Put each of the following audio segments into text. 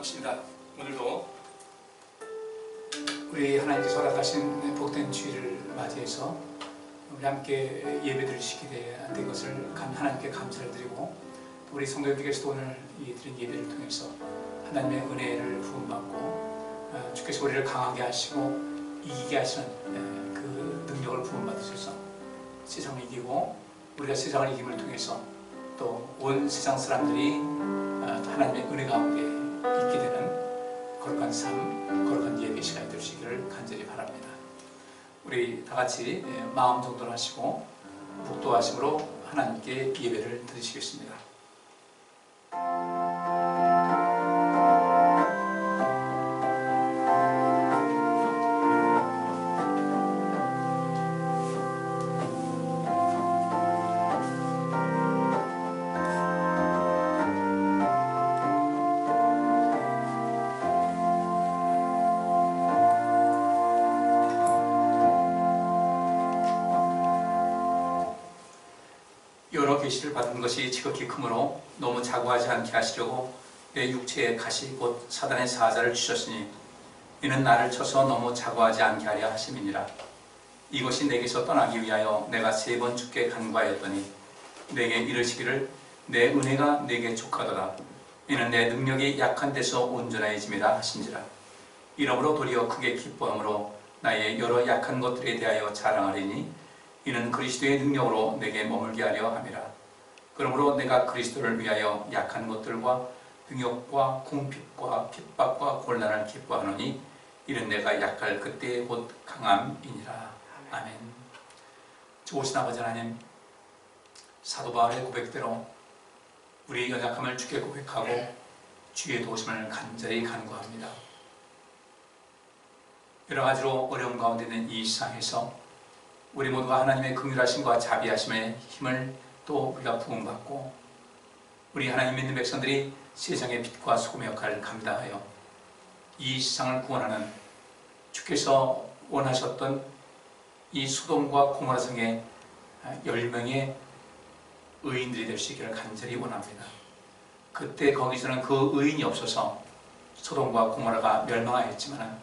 반갑습니다. 오늘도 우리 하나님께서 허락하신 복된 주일을 맞이해서 우리 함께 예배 드리시게 된 것을 하나님께 감사를 드리고, 우리 성도님들께서도 오늘 이 드린 예배를 통해서 하나님의 은혜를 부음받고 주께서 우리를 강하게 하시고 이기게 하시는 그 능력을 부음받으셔서 세상을 이기고, 우리가 세상을 이김을 통해서 또 온 세상 사람들이 하나님의 은혜 가운데 있게 되는 거룩한 삶, 거룩한 예배 시간이 되시기를 간절히 바랍니다. 우리 다 같이 마음 정돈을 하시고 묵도하심으로 하나님께 예배를 드리시겠습니다. 여러 계시를 받은 것이 지극히 크므로 너무 자고하지 않게 하시려고 내 육체에 가시 곧 사단의 사자를 주셨으니 이는 나를 쳐서 너무 자고하지 않게 하려 하심이니라. 이것이 내게서 떠나기 위하여 내가 3번 주께 간구하였더니 내게 이르시기를 내 은혜가 내게 족하도다. 이는 내 능력이 약한 데서 온전해짐이라 하신지라. 이러므로 도리어 크게 기뻐함으로 나의 여러 약한 것들에 대하여 자랑하리니 이는 그리스도의 능력으로 내게 머물게 하려 함이라. 그러므로 내가 그리스도를 위하여 약한 것들과 능욕과 궁핍과 핍박과 곤란을 기뻐하노니 이는 내가 약할 그때의 곧 강함이니라. 아멘. 좋으신 아버지 하나님, 사도 바울의 고백대로 우리의 연약함을 주께 고백하고 주의 도우심을 간절히 간구합니다. 여러 가지로 어려움 가운데 있는 이 세상에서 우리 모두가 하나님의 긍휼하심과 자비하심의 힘을 또 우리가 부음받고, 우리 하나님 믿는 백성들이 세상의 빛과 소금의 역할을 감당하여 이 세상을 구원하는 주께서 원하셨던 이 소돔과 고모라 성의 10명의 의인들이 될 수 있기를 간절히 원합니다. 그때 거기서는 그 의인이 없어서 소돔과 고모라가 멸망하였지만,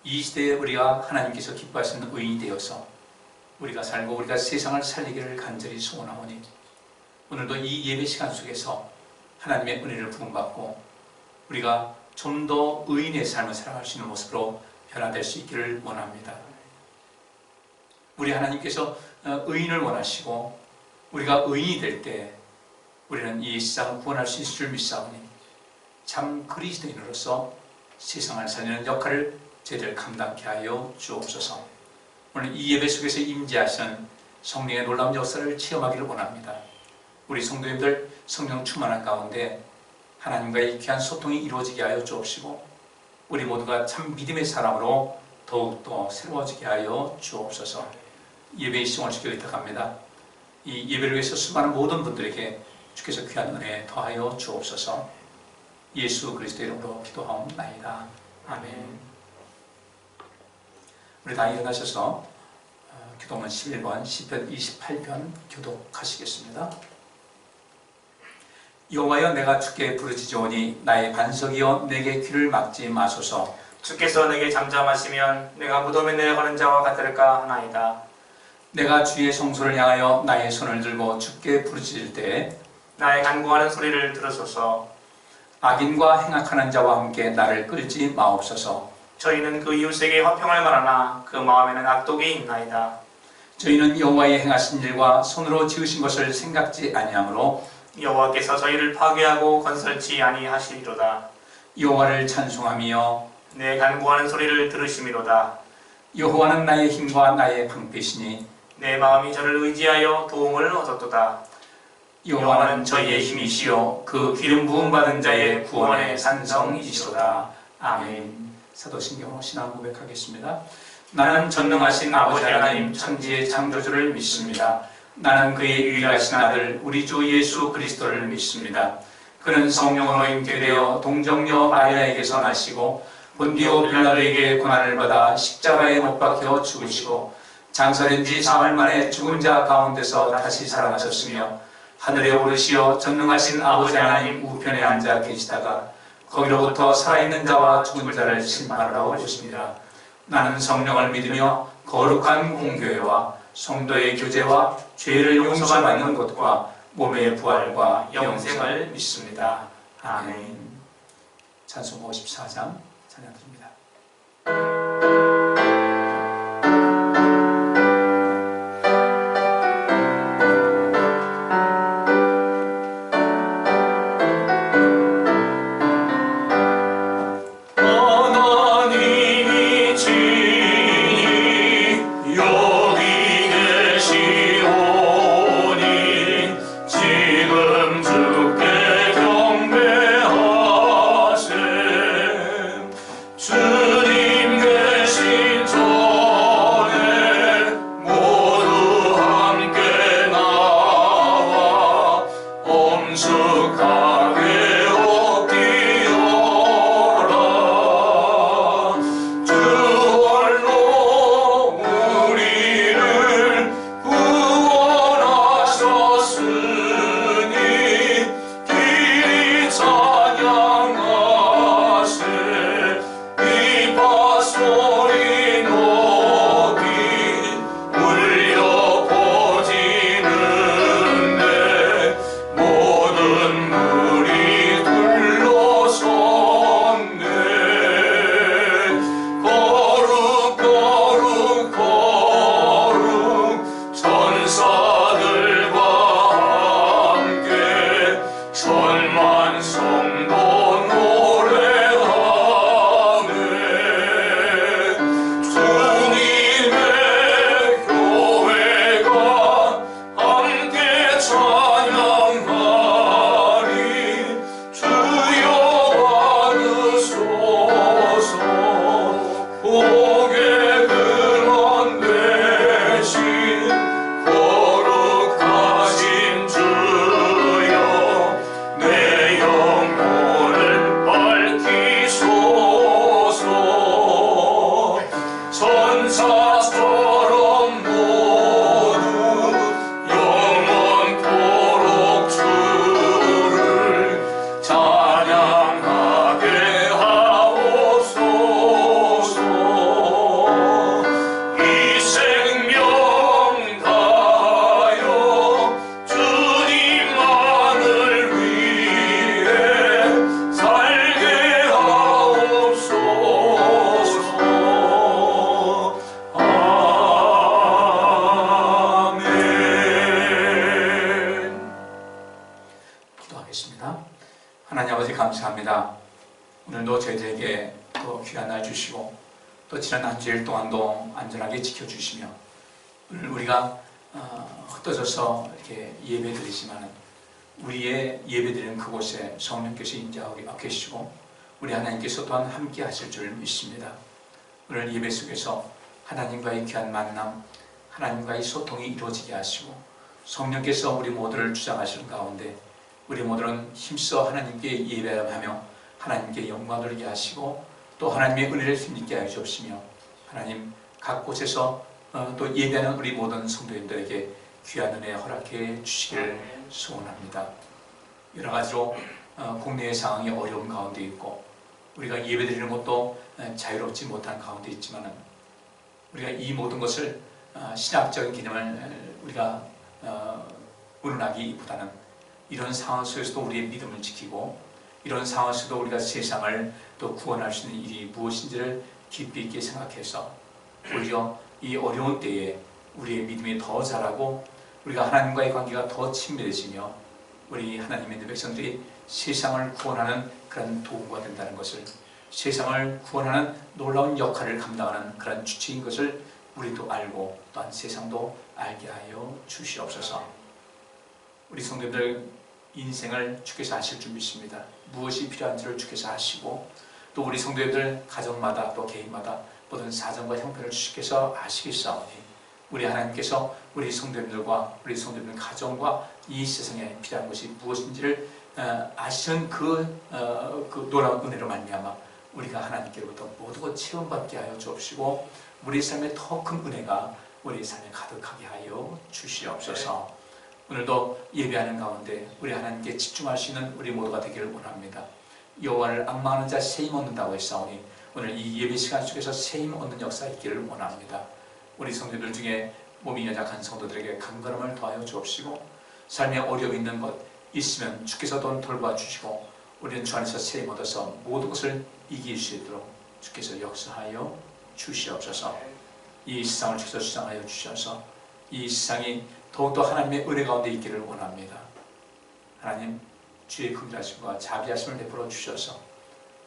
이 시대에 우리가 하나님께서 기뻐하시는 의인이 되어서 우리가 살고 우리가 세상을 살리기를 간절히 소원하오니, 오늘도 이 예배 시간 속에서 하나님의 은혜를 부음받고 우리가 좀 더 의인의 삶을 살아갈 수 있는 모습으로 변화될 수 있기를 원합니다. 우리 하나님께서 의인을 원하시고 우리가 의인이 될 때 우리는 이 세상을 구원할 수 있을 줄 믿사오니 참 그리스도인으로서 세상을 살리는 역할을 저희들 감당케 하여 주옵소서. 오늘 이 예배 속에서 임재하시는 성령의 놀라운 역사를 체험하기를 원합니다. 우리 성도님들 성령 충만한 가운데 하나님과의 귀한 소통이 이루어지게 하여 주옵시고, 우리 모두가 참 믿음의 사람으로 더욱더 새로워지게 하여 주옵소서. 예배의 시청을 주께 의탁합니다. 이 예배를 위해서 수많은 모든 분들에게 주께서 귀한 은혜 더하여 주옵소서. 예수 그리스도 이름으로 기도하옵나이다. 아멘. 우리 다 일어나셔서 기도문 11번 시편 28편 교독하시겠습니다. 여호와여, 내가 주께 부르짖으오니 나의 반석이여 내게 귀를 막지 마소서. 주께서 내게 잠잠하시면 내가 무덤에 내려가는 자와 같을까 하나이다. 내가 주의 성소를 향하여 나의 손을 들고 주께 부르짖을 때에 나의 간구하는 소리를 들으소서. 악인과 행악하는 자와 함께 나를 끌지 마옵소서. 저희는 그 이웃에게 화평을 말하나 그 마음에는 악독이 있나이다. 저희는 여호와의 행하신 일과 손으로 지으신 것을 생각지 아니하므로 여호와께서 저희를 파괴하고 건설치 아니하시리로다. 여호와를 찬송하며 내 간구하는 소리를 들으시미로다. 여호와는 나의 힘과 나의 방패시니 내 마음이 저를 의지하여 도움을 얻었도다. 여호와는 저희의 힘이시요 그 기름 부음 받은 자의 구원의 산성이시로다. 아멘. 사도신경으로 신앙 고백하겠습니다. 나는 전능하신 아버지 하나님 천지의 창조주를 믿습니다. 나는 그의 유일하신 아들 우리 주 예수 그리스도를 믿습니다. 그는 성령으로 잉태되어 동정녀 마리아에게서 나시고 본디오 빌라도에게 고난을 받아 십자가에 못 박혀 죽으시고 장사된 지 사흘 만에 죽은 자 가운데서 다시 살아나셨으며 하늘에 오르시어 전능하신 아버지 하나님 우편에 앉아 계시다가 거기로부터 살아있는 자와 죽은 자를 심판하러 오십니다. 나는 성령을 믿으며 거룩한 공교회와 성도의 교제와 죄를 용서받는 것과 몸의 부활과 영생을 믿습니다. 아멘. 찬송 54장 찬양 드립니다. 하나님 아버지 감사합니다. 오늘도 저희들에게 또 귀한 날 주시고 또 지난 한 주일 동안도 안전하게 지켜주시며 오늘 우리가 흩어져서 이렇게 예배 드리지만 우리의 예배 드리는 그곳에 성령께서 인자하고 계시고 우리 하나님께서 또한 함께 하실 줄 믿습니다. 오늘 예배 속에서 하나님과의 귀한 만남, 하나님과의 소통이 이루어지게 하시고 성령께서 우리 모두를 주장하시는 가운데 우리 모두는 힘써 하나님께 예배하며 하나님께 영광 돌리게 하시고 또 하나님의 은혜를 힘있게 하여 주옵시며 하나님 각 곳에서 또 예배하는 우리 모든 성도님들에게 귀한 은혜 허락해 주시기를 소원합니다. 여러 가지로 국내의 상황이 어려운 가운데 있고 우리가 예배드리는 것도 자유롭지 못한 가운데 있지만 우리가 이 모든 것을 신학적인 개념을 우리가 운운하기보다는 이런 상황 속에서도 우리의 믿음을 지키고 이런 상황 속에서도 우리가 세상을 또 구원할 수 있는 일이 무엇인지를 깊이 있게 생각해서 오히려 이 어려운 때에 우리의 믿음이 더 자라고 우리가 하나님과의 관계가 더 친밀해지며 우리 하나님의 백성들이 세상을 구원하는 그런 도구가 된다는 것을, 세상을 구원하는 놀라운 역할을 감당하는 그런 주체인 것을 우리도 알고 또한 세상도 알게 하여 주시옵소서. 우리 성도들 인생을 주께서 아실 줄 믿습니다. 무엇이 필요한지를 주께서 아시고 또 우리 성도들 가정마다 또 개인마다 모든 사정과 형편을 주께서 아시겠사오니 우리 하나님께서 우리 성도들과 우리 성도들 가정과 이 세상에 필요한 것이 무엇인지를 아시는 그 놀라운 은혜로 말미암아 우리가 하나님께로부터 모두 것 체험받게 하여 주옵시고 우리 삶에 더 큰 은혜가 우리 삶에 가득하게 하여 주시옵소서. 오늘도 예배하는 가운데 우리 하나님께 집중할 수 있는 우리 모두가 되기를 원합니다. 여호와를 앙망하는 자 세임 얻는다고 했사오니 오늘 이 예배 시간 속에서 세임 얻는 역사 있기를 원합니다. 우리 성도들 중에 몸이 연약한 성도들에게 강건함을 더하여 주옵시고 삶에 어려움이 있는 것 있으면 주께서 돌봐 주시고 우리는 주 안에서 세임 얻어서 모든 것을 이길 수 있도록 주께서 역사하여 주시옵소서. 이 세상을 주께서 주장하여 주셔서 이 세상이 더욱더 하나님의 은혜 가운데 있기를 원합니다. 하나님 주의 긍휼하심과 자비하심을 베풀어 주셔서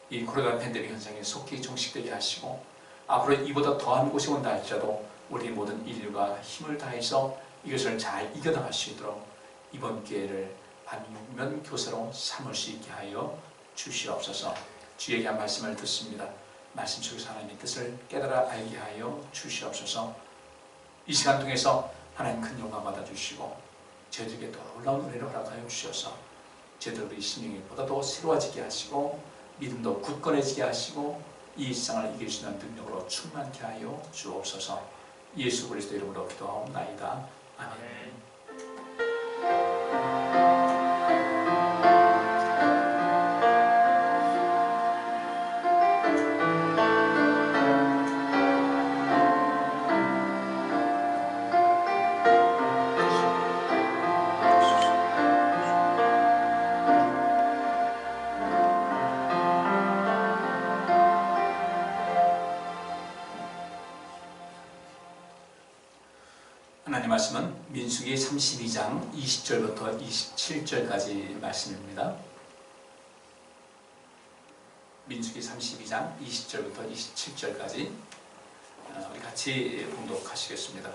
이 코로나 팬데믹 현상에 속히 종식되게 하시고 앞으로 이보다 더한 곳이 온다 할지라도 우리 모든 인류가 힘을 다해서 이것을 잘 이겨나갈 수 있도록 이번 기회를 반면 교사로 삼을 수 있게 하여 주시옵소서. 주에게 한 말씀을 듣습니다. 말씀 속에서 하나님의 뜻을 깨달아 알게 하여 주시옵소서. 이 시간 통해서 하나님 큰 영광 받아주시고 저희들에게 놀라운 은혜를 허락하여 주셔서 저희들의 심령이 보다 더 새로워지게 하시고 믿음도 굳건해지게 하시고 이 세상을 이길 수 있는 능력으로 충만케 하여 주옵소서. 예수 그리스도 이름으로 기도하옵나이다. 아멘. 하나님 말씀은 민수기 32장 20절부터 27절까지 말씀입니다. 민수기 32장 20절부터 27절까지 우리 같이 봉독하시겠습니다.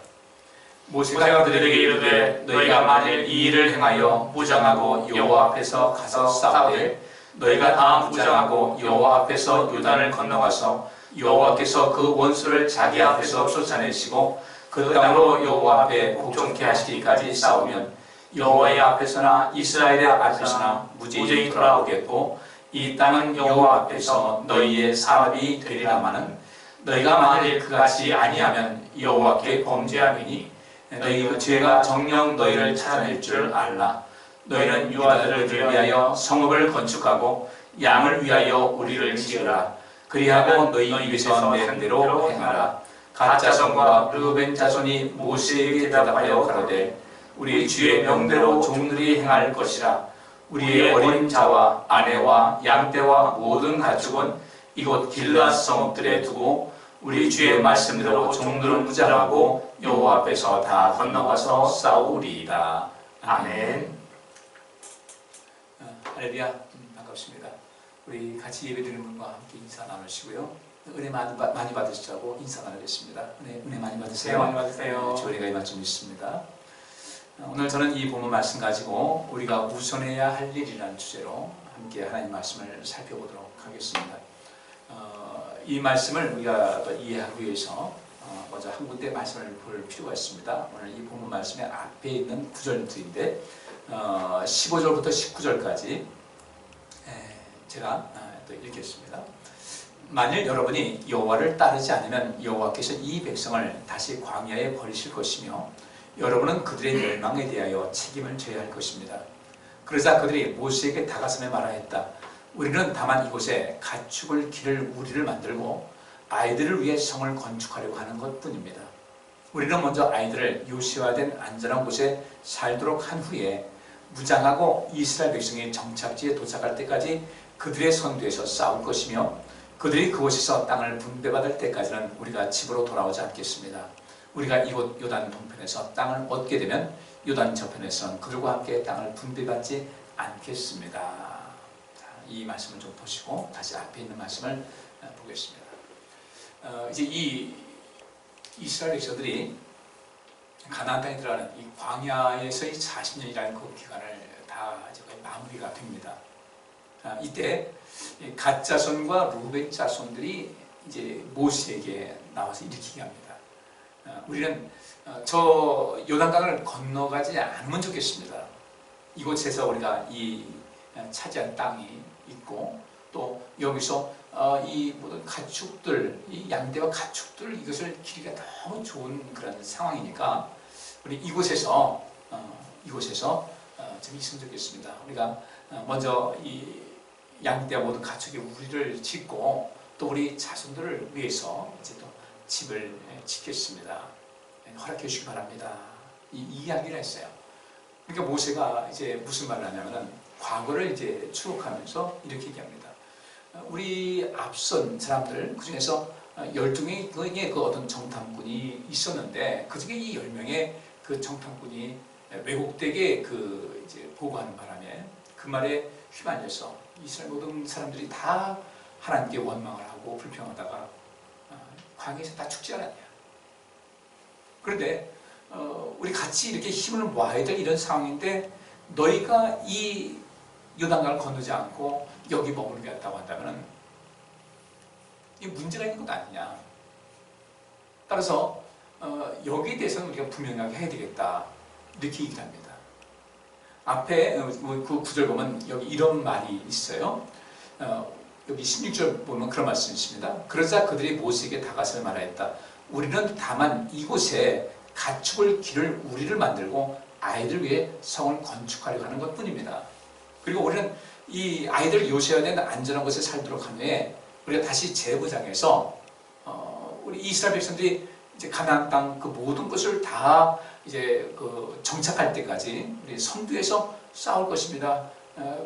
모세가 그들에게 이르되 너희가 만일 이 일을 행하여 무장하고 여호와 앞에서 가서 싸우되 너희가 다 무장하고 여호와 앞에서 요단을 건너가서 여호와께서 그 원수를 자기 앞에서 쫓아내시고 그 땅으로 여호와 앞에 복종케 하시기까지 싸우면 여호와의 앞에서나 이스라엘의 앞에서나 무죄히 돌아오겠고 이 땅은 여호와 앞에서 너희의 사업이 되리라마는 너희가 만일 그같이 아니하면 여호와께 범죄함이니 너희 죄가 정녕 너희를 찾아낼 줄 알라. 너희는 유아들을 위하여 성읍을 건축하고 양을 위하여 우리를 지으라. 그리하고 너희 입에서 낸 대로 행하라. 갓 자손과 르우벤 자손이 모세에게 대답하여 가로되 우리 주의 명대로 종들이 행할 것이라. 우리의 어린 자와 아내와 양떼와 모든 가축은 이곳 길르앗 성읍들에 두고 우리 주의 말씀대로 종들은 무장하고 여호와 앞에서 다 건너가서 싸우리이다. 아멘. 할렐루야. 반갑습니다. 우리 같이 예배드리는 분과 함께 인사 나누시고요. 은혜 많이 받으시자고 인사 나누겠습니다. 은혜 많이 받으세요. 많이 받으세요. 주의가 임할 좀 있습니다. 오늘 저는 이 본문 말씀 가지고 우리가 우선해야 할 일이라는 주제로 함께 하나님 말씀을 살펴보도록 하겠습니다. 이 말씀을 우리가 이해하기 위해서 먼저 한 군데 말씀을 볼 필요가 있습니다. 오늘 이 본문 말씀의 앞에 있는 구절들인데 15절부터 19절까지 제가 또 읽겠습니다. 만일 여러분이 여호와를 따르지 않으면 여호와께서 이 백성을 다시 광야에 버리실 것이며 여러분은 그들의 멸망에 대하여 책임을 져야 할 것입니다. 그러자 그들이 모세에게 다가서며 말하였다. 우리는 다만 이곳에 가축을 기를 우리를 만들고 아이들을 위해 성을 건축하려고 하는 것뿐입니다. 우리는 먼저 아이들을 요시화된 안전한 곳에 살도록 한 후에 무장하고 이스라엘 백성이 정착지에 도착할 때까지 그들의 선두에서 싸울 것이며 그들이 그곳에서 땅을 분배받을 때까지는 우리가 집으로 돌아오지 않겠습니다. 우리가 이곳 요단 동편에서 땅을 얻게 되면 요단 저편에서는 그들과 함께 땅을 분배받지 않겠습니다. 자, 이 말씀을 좀 보시고 다시 앞에 있는 말씀을 보겠습니다. 이제 이 이스라엘 백성들이 가나안 땅에 들어가는 이 광야에서의 40년이라는 그 기간을 다 거의 마무리가 됩니다. 이때 갓 자손과 루벤 자손들이 이제 모세에게 나와서 일으키게 합니다. 우리는 저 요단강을 건너가지 않으면 좋겠습니다. 이곳에서 우리가 이 차지한 땅이 있고 또 여기서 이 모든 가축들, 이 양대와 가축들 이것을 기르기가 너무 좋은 그런 상황이니까 우리 이곳에서 좀 있으면 좋겠습니다. 우리가 먼저 이 양떼와 모든 가축이 우리를 짓고 또 우리 자손들을 위해서 이제 또 집을 짓겠습니다. 허락해 주시기 바랍니다. 이 이야기를 했어요. 그러니까 모세가 이제 무슨 말을 하냐면은 과거를 이제 추억하면서 이렇게 얘기합니다. 우리 앞선 사람들 그 중에서 12명의 그 어떤 정탐꾼이 있었는데 그 중에 이 10명의 그 정탐꾼이 왜곡되게 그 이제 보고하는 바람에 그 말에 휘말려서 이스라엘 모든 사람들이 다 하나님께 원망을 하고 불평하다가 광야에서 다 죽지 않았냐. 그런데 우리 같이 이렇게 힘을 모아야 될 이런 상황인데 너희가 이 요단강을 건너지 않고 여기 머무르게 했다고 한다면 이 문제가 있는 것 아니냐. 따라서 여기에 대해서는 우리가 분명하게 해야 되겠다. 이렇게 얘기를 합니다. 앞에 그 구절 보면 여기 이런 말이 있어요. 여기 16절 보면 그런 말씀이 있습니다. 그러자 그들이 모세에게 다가서 말하였다. 우리는 다만 이곳에 가축을 기를 우리를 만들고 아이들 위해 성을 건축하려고 하는 것뿐입니다. 그리고 우리는 이 아이들 요새어야 되는 안전한 곳에 살도록 한 후에 우리가 다시 재무장해서 우리 이스라엘 백성들이 이제 가나안 땅 그 모든 것을 다 이제 그 정착할 때까지 우리 선두에서 싸울 것입니다.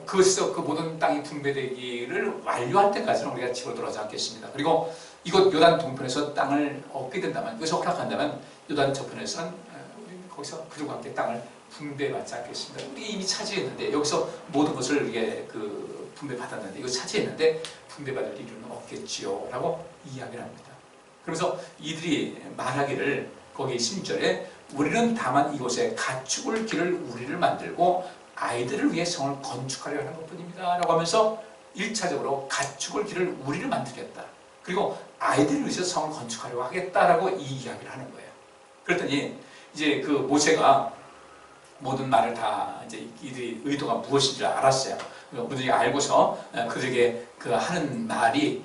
그것에서 그 모든 땅이 분배되기를 완료할 때까지는 우리가 집으로 돌아오지 않겠습니다. 그리고 이곳 요단 동편에서 땅을 얻게 된다면, 그것을 허락한다면 요단 저편에서는 우리 거기서 그들과 함께 땅을 분배받지 않겠습니다. 우리 이미 차지했는데 여기서 모든 것을 이게 그 분배받았는데 이거 차지했는데 분배받을 일은 없겠지요 라고 이야기를 합니다. 그러면서 이들이 말하기를 거기 16절에 우리는 다만 이곳에 가축을 기를 우리를 만들고 아이들을 위해 성을 건축하려 하는 것뿐입니다 라고 하면서 1차적으로 가축을 기를 우리를 만들겠다. 그리고 아이들을 위해서 성을 건축하려고 하겠다라고 이 이야기를 하는 거예요. 그랬더니 이제 그 모세가 모든 말을 다 이제 이들이 의도가 무엇인지 알았어요. 그들이 알고서 그들에게 그 하는 말이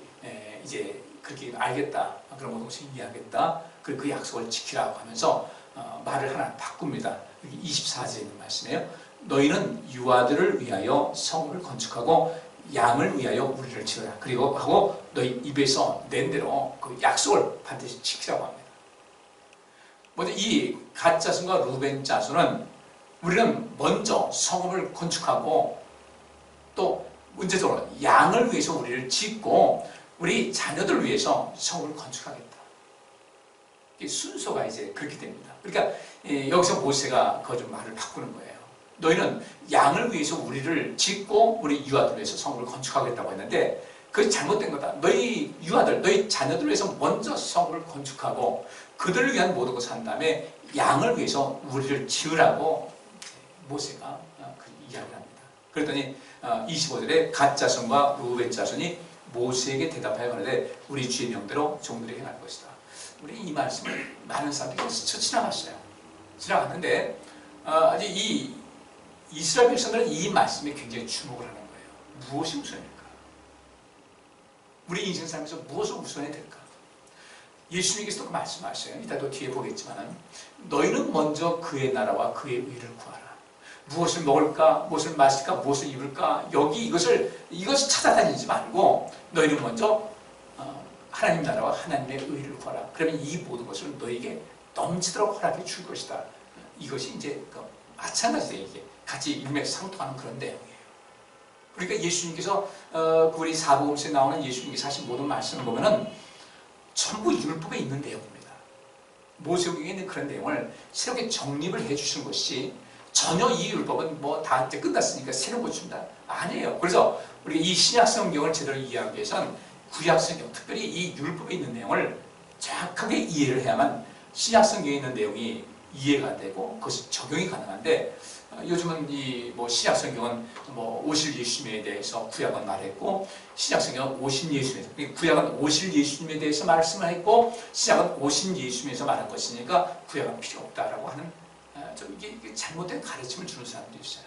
이제 그렇게 알겠다. 그런 모든 것을 이해하겠다. 그리고 그 약속을 지키라고 하면서 말을 하나 바꿉니다. 여기 24절에 있는 말씀이에요. 너희는 유아들을 위하여 성을 건축하고 양을 위하여 우리를 지어라. 그리고 하고 너희 입에서 낸 대로 그 약속을 반드시 지키라고 합니다. 먼저 이 갓 자손과 루벤 자손은 우리는 먼저 성읍을 건축하고 또 문제적으로 양을 위해서 우리를 짓고 우리 자녀들을 위해서 성읍을 건축하겠다. 이 순서가 이제 그렇게 됩니다. 그러니까 여기서 모세가 그 좀 말을 바꾸는 거예요. 너희는 양을 위해서 우리를 짓고 우리 유아들을 위해서 성읍을 건축하겠다고 했는데 그게 잘못된 거다. 너희 유아들, 너희 자녀들을 위해서 먼저 성읍을 건축하고 그들을 위한 모든 것을 한 다음에 양을 위해서 우리를 지으라고 모세가 그 이야기를 합니다. 그랬더니 25절에 갓 자손과 루벤 자손이 모세에게 대답하여 가로되 우리 주의 명대로 종들에게 행할 것이다. 우리 이 말씀을 많은 사람들이 스쳐 지나갔어요. 지나갔는데 아직 이 이스라엘 백성들은 이 말씀에 굉장히 주목을 하는 거예요. 무엇이 우선일까? 우리 인생 삶에서 무엇을 우선해야 될까? 예수님께서도 그 말씀하셔요. 이따도 뒤에 보겠지만 너희는 먼저 그의 나라와 그의 의를 구하라. 무엇을 먹을까? 무엇을 마실까? 무엇을 입을까? 여기 이것을 찾아다니지 말고 너희는 먼저 하나님 나라와 하나님의 의를 구하라. 그러면 이 모든 것을 너희에게 넘치도록 허락해 줄 것이다. 이것이 이제 마찬가지로 이게 같이 일맥상통하는 그런 내용이에요. 그러니까 예수님께서 우리 사복음서에 나오는 예수님께서 하신 모든 말씀을 보면은 전부 율법에 있는 내용입니다. 모세오경에 있는 그런 내용을 새롭게 정립을 해주시는 것이 전혀 이 율법은 뭐 다 이제 끝났으니까 새로 고친다. 아니에요. 그래서 우리가 이 신약 성경을 제대로 이해하기 위해서는 구약 성경, 특별히 이 율법에 있는 내용을 정확하게 이해를 해야만 신약 성경에 있는 내용이 이해가 되고 그것이 적용이 가능한데 요즘은 이 뭐 신약 성경은 뭐 오실 예수님에 대해서 구약은 말했고 신약 성경은 오신 예수님에 구약은 오실 예수님에 대해서 말씀을 했고 신약은 오신 예수님에서 말한 것이니까 구약은 필요 없다라고 하는 이게 잘못된 가르침을 주는 사람도 있어요.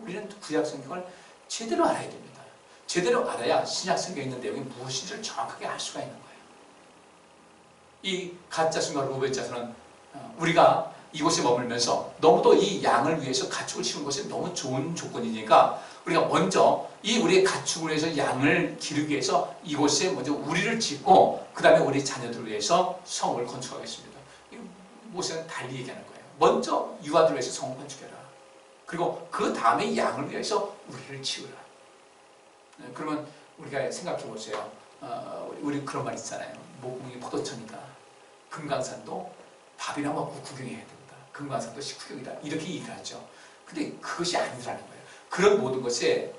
우리는 구약 성경을 제대로 알아야 됩니다. 제대로 알아야 신약 성경에 있는 내용이 무엇인지를 정확하게 알 수가 있는 거예요. 이 갓 자손과 루벤 자손은 우리가 이곳에 머물면서 너무도 이 양을 위해서 가축을 치는 것이 너무 좋은 조건이니까 우리가 먼저 이 우리의 가축을 위해서 양을 기르기 위해서 이곳에 먼저 우리를 짓고 그 다음에 우리 자녀들을 위해서 성을 건축하겠습니다. 모세는 달리 얘기하는 거예요. 먼저 유아들을 위해서 성을 건축해라. 그리고 그 다음에 양을 위해서 우리를 치우라. 그러면 우리가 생각해 보세요. 우리 그런 말 있잖아요. 모공이 포도청이다. 금강산도 밥이나 먹고 구경해야 된다. 금강산도 식후경이다. 이렇게 얘기를 하죠. 근데 그것이 아니라는 거예요. 그런 모든 것에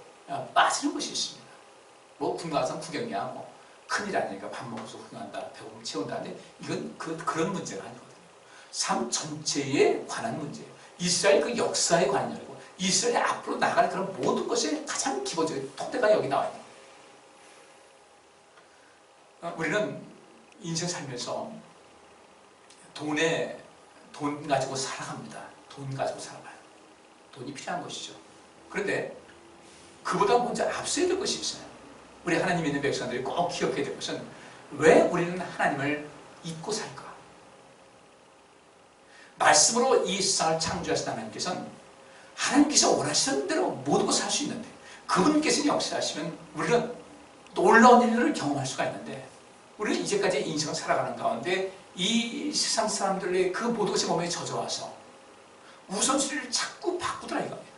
빠지는 것이 있습니다. 뭐 금강산 구경이야 뭐 큰일 아니니까 밥 먹어서 구경한다. 배고픔 채운다. 근데 이건 그런 문제가 아니거든요. 삶 전체에 관한 문제예요. 이스라엘 그 역사에 관한 일이고 이스라엘이 앞으로 나갈 그런 모든 것의 가장 기본적인 토대가 여기 나와 있는 거예요. 우리는 인생 살면서 돈 가지고 살아갑니다. 돈 가지고 살아가요. 돈이 필요한 것이죠. 그런데 그보다 먼저 앞서야 될 것이 있어요. 우리 하나님 믿는 백성들이 꼭 기억해야 될 것은 왜 우리는 하나님을 잊고 살까? 말씀으로 이 세상을 창조하신 하나님께서는 하나님께서 원하시는 대로 모든 것을 할 수 있는데 그분께서 역사하시면 우리는 놀라운 일을 경험할 수가 있는데 우리는 이제까지 인생을 살아가는 가운데 이 세상 사람들의 그 모든 것이 몸에 젖어와서 우선순위를 자꾸 바꾸더라 이겁니다.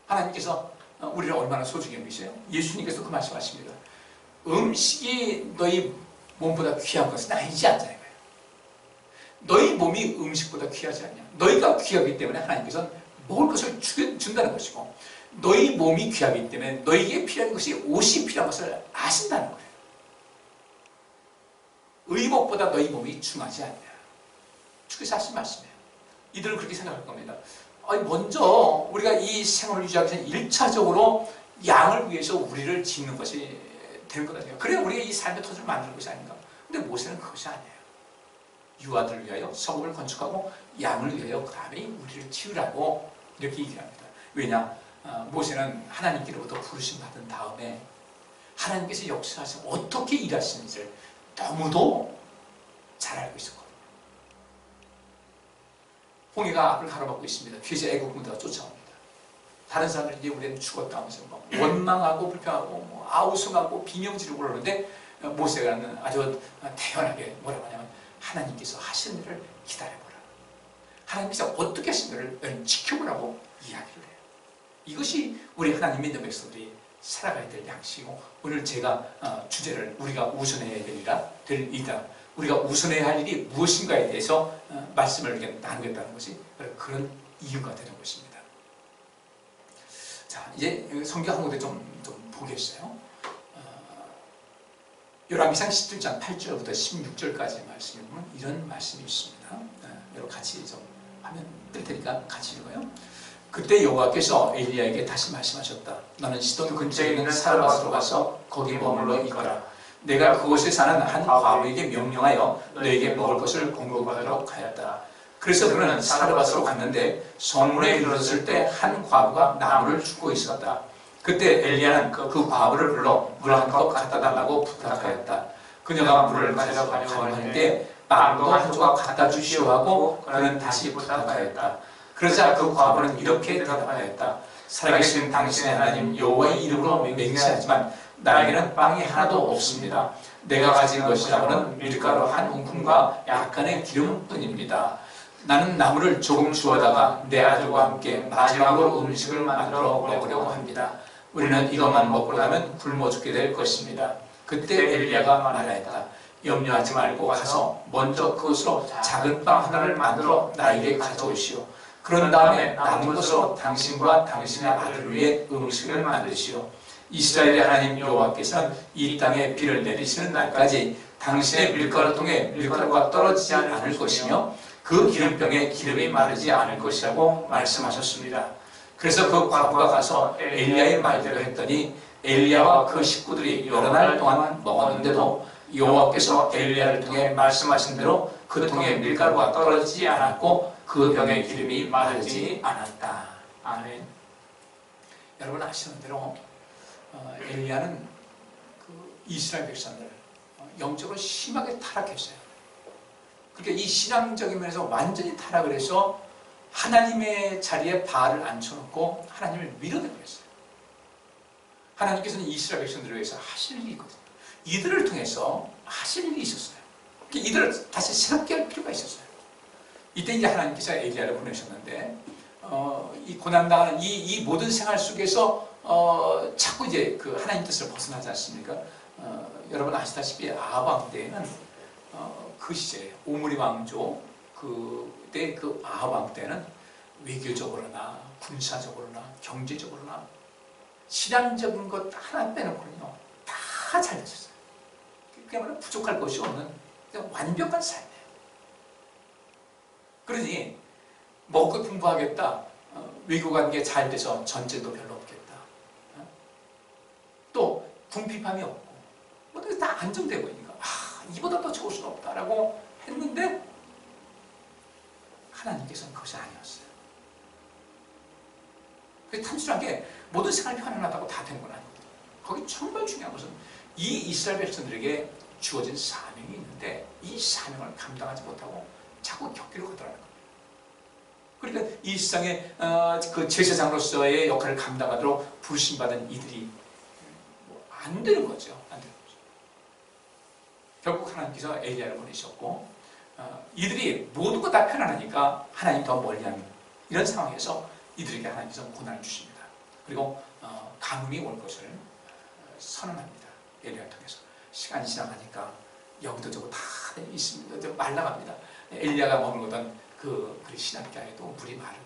하나님께서 우리를 얼마나 소중히 여기세요? 예수님께서 그 말씀하십니다. 음식이 너희 몸보다 귀한 것은 아니지 않냐 이거예요. 너희 몸이 음식보다 귀하지 않냐. 너희가 귀하기 때문에 하나님께서는 먹을 것을 준다는 것이고 너희 몸이 귀하기 때문에 너희에게 필요한 것이 옷이 필요한 것을 아신다는 거예요. 의복보다 너희 몸이 중하지 않냐. 주께서 하신 말씀이에요. 이들은 그렇게 생각할 겁니다. 먼저 우리가 이 생을 유지하기 위해서 1차적으로 양을 위해서 우리를 짓는 것이 되는 거다. 그래 우리가 이 삶의 터전을 만드는 것이 아닌가. 근데 모세는 그것이 아니에요. 유아들을 위하여 성읍을 건축하고 양을 위하여 그 다음에 우리를 치우라고 이렇게 얘기합니다. 왜냐? 모세는 하나님께로부터 부르심 받은 다음에 하나님께서 역사하셔서 어떻게 일하시는지를 너무도 잘 알고 있었거든요. 홍해가 앞을 가로막고 있습니다. 뒤에서 애국 군대가 쫓아옵니다. 다른 사람들이 이제 우리는 죽었다 하면서 뭐 원망하고 불평하고 뭐 아우성하고 비명 지르고 그러는데 모세가는 아주 태연하게 뭐라고 하냐면 하나님께서 하신 일을 기다려보라. 하나님께서 어떻게 하신 일을 지켜보라고 이야기를 해요. 이것이 우리 하나님 믿는 백성들이 살아가야 될 양식이고 오늘 제가 주제를 우리가 우선해야 될 일이다. 우리가 우선해야 할 일이 무엇인가에 대해서 말씀을 이렇게 나누겠다는 것이 그런 이유가 되는 것입니다. 자, 이제 성경 한 군데 좀 보겠어요. 열왕기상 17장 8절부터 16절까지의 말씀에 보면 이런 말씀이 있습니다. 여러분 같이 좀 화면 뜰 테니까 같이 읽어요. 그때 여호와께서 엘리야에게 다시 말씀하셨다. 너는 시돈 근처에 있는 사르밧으로 가서 거기 머물러 있거라. 내가 그곳에 사는 한 과부에게 명령하여 너에게 먹을 것을 공급하도록 하였다. 그래서 그는 사르밧으로 갔는데 성문에 이르렀을 때 한 과부가 나무를 줍고 있었다. 그때 엘리야는 그 과부를 불러 물 한 컵 갖다 달라고 부탁하였다. 그녀가 물을 가져가려고 할 때 빵도 한 조각 갖다 주시오 하고 그는 다시 부탁하였다. 그러자 그 과부는 이렇게 대답하였다. 살아계신 당신의 하나님 여호와의 이름으로 맹세하지만 나에게는 빵이 하나도 없습니다. 내가 가진 것이라고는 밀가루 한 움큼과 약간의 기름뿐입니다. 나는 나무를 조금 주워다가 내 아들과 함께 마지막으로 음식을 만들어 먹으려고 합니다. 우리는 이것만 먹고 나면 굶어 죽게 될 것입니다. 그때 엘리야가 말하였다. 염려하지 말고 가서 먼저 그것으로 작은 빵 하나를 만들어 나에게 가져오시오. 그런 다음에 남은 것으로 당신과 당신의 아들을 위해 음식을 만드시오. 이스라엘의 하나님 여호와께서는 이 땅에 비를 내리시는 날까지 당신의 밀가루통에 밀가루가 떨어지지 않을 것이며 그 기름병에 기름이 마르지 않을 것이라고 말씀하셨습니다. 그래서 그 과부가 가서 엘리야의 말대로 했더니 엘리야와 그 식구들이 여러 날 동안 먹었는데도 여호와께서 엘리야를 통해 말씀하신 대로 그 통에 밀가루가 떨어지지 않았고 그 병에 기름이 마르지 않았다. 아멘. 여러분 아시는 대로 엘리야는 그 이스라엘 백성들 영적으로 심하게 타락했어요. 그러니까 이 신앙적인 면에서 완전히 타락을 해서 하나님의 자리에 바알을 앉혀놓고 하나님을 밀어내버렸어요. 하나님께서는 이스라엘 백성들을 위해서 하실 일이 있거든요. 이들을 통해서 하실 일이 있었어요. 그러니까 이들을 다시 새롭게 할 필요가 있었어요. 이때 이제 하나님께서 엘리야를 보내셨는데 이 고난당하는 이 모든 생활 속에서 자꾸 이제 그 하나님 뜻을 벗어나지 않습니까? 여러분 아시다시피 아합 왕 때는 그 시절에 오므리 왕조 그때 그 아합 왕 때는 외교적으로나 군사적으로나 경제적으로나 신앙적인 것 하나 빼놓고는요 다 잘 됐었어요. 그야말로 부족할 것이 없는 완벽한 삶이에요. 그러니 먹고 공부하겠다, 외교관계 잘 돼서 전쟁도 별로 없겠다, 또 궁핍함이 없고 모든 게 다 안정되고 있으니까 이보다 더 좋을 수는 없다라고 했는데 하나님께서는 그것이 아니었어요. 그게 단순한 게 모든 생활이 편안하다고 다 된 건 아니거든요. 거기 정말 중요한 것은 이 이스라엘 백성들에게 주어진 사명이 있는데 이 사명을 감당하지 못하고 자꾸 격기를 거더라는 거예요. 그러니까 이 세상에 그 제사장으로서의 역할을 감당하도록 부르심받은 이들이 안 되는 거죠. 안 되는 거죠. 결국 하나님께서 엘리야를 보내셨고 이들이 모든 것 다 편안하니까 하나님 더 멀리하는 이런 상황에서 이들에게 하나님께서 고난을 주십니다. 그리고 가뭄이 올 것을 선언합니다. 엘리야를 통해서. 시간이 지나가니까 여기도 다 있습니다. 말라갑니다. 엘리야가 머물던 그 시납가에도 물이 마르고.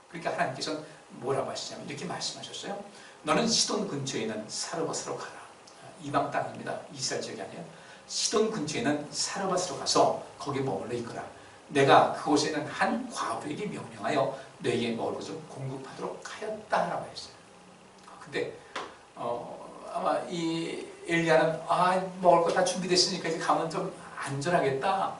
그러니까 하나님께서는 뭐라고 하시냐면 이렇게 말씀하셨어요. 너는 시돈 근처에 있는 사르밧으로 가라. 이방 땅입니다. 이스라엘 지역이 아니에요. 시돈 근처에 있는 사르밧으로 가서 거기에 머물러 있거라. 내가 그곳에 있는 한 과부에게 명령하여 너에게 먹을 것을 공급하도록 하였다라고 했어요. 근데 아마 이 엘리야는 먹을 거 다 준비됐으니까 이제 가면 좀 안전하겠다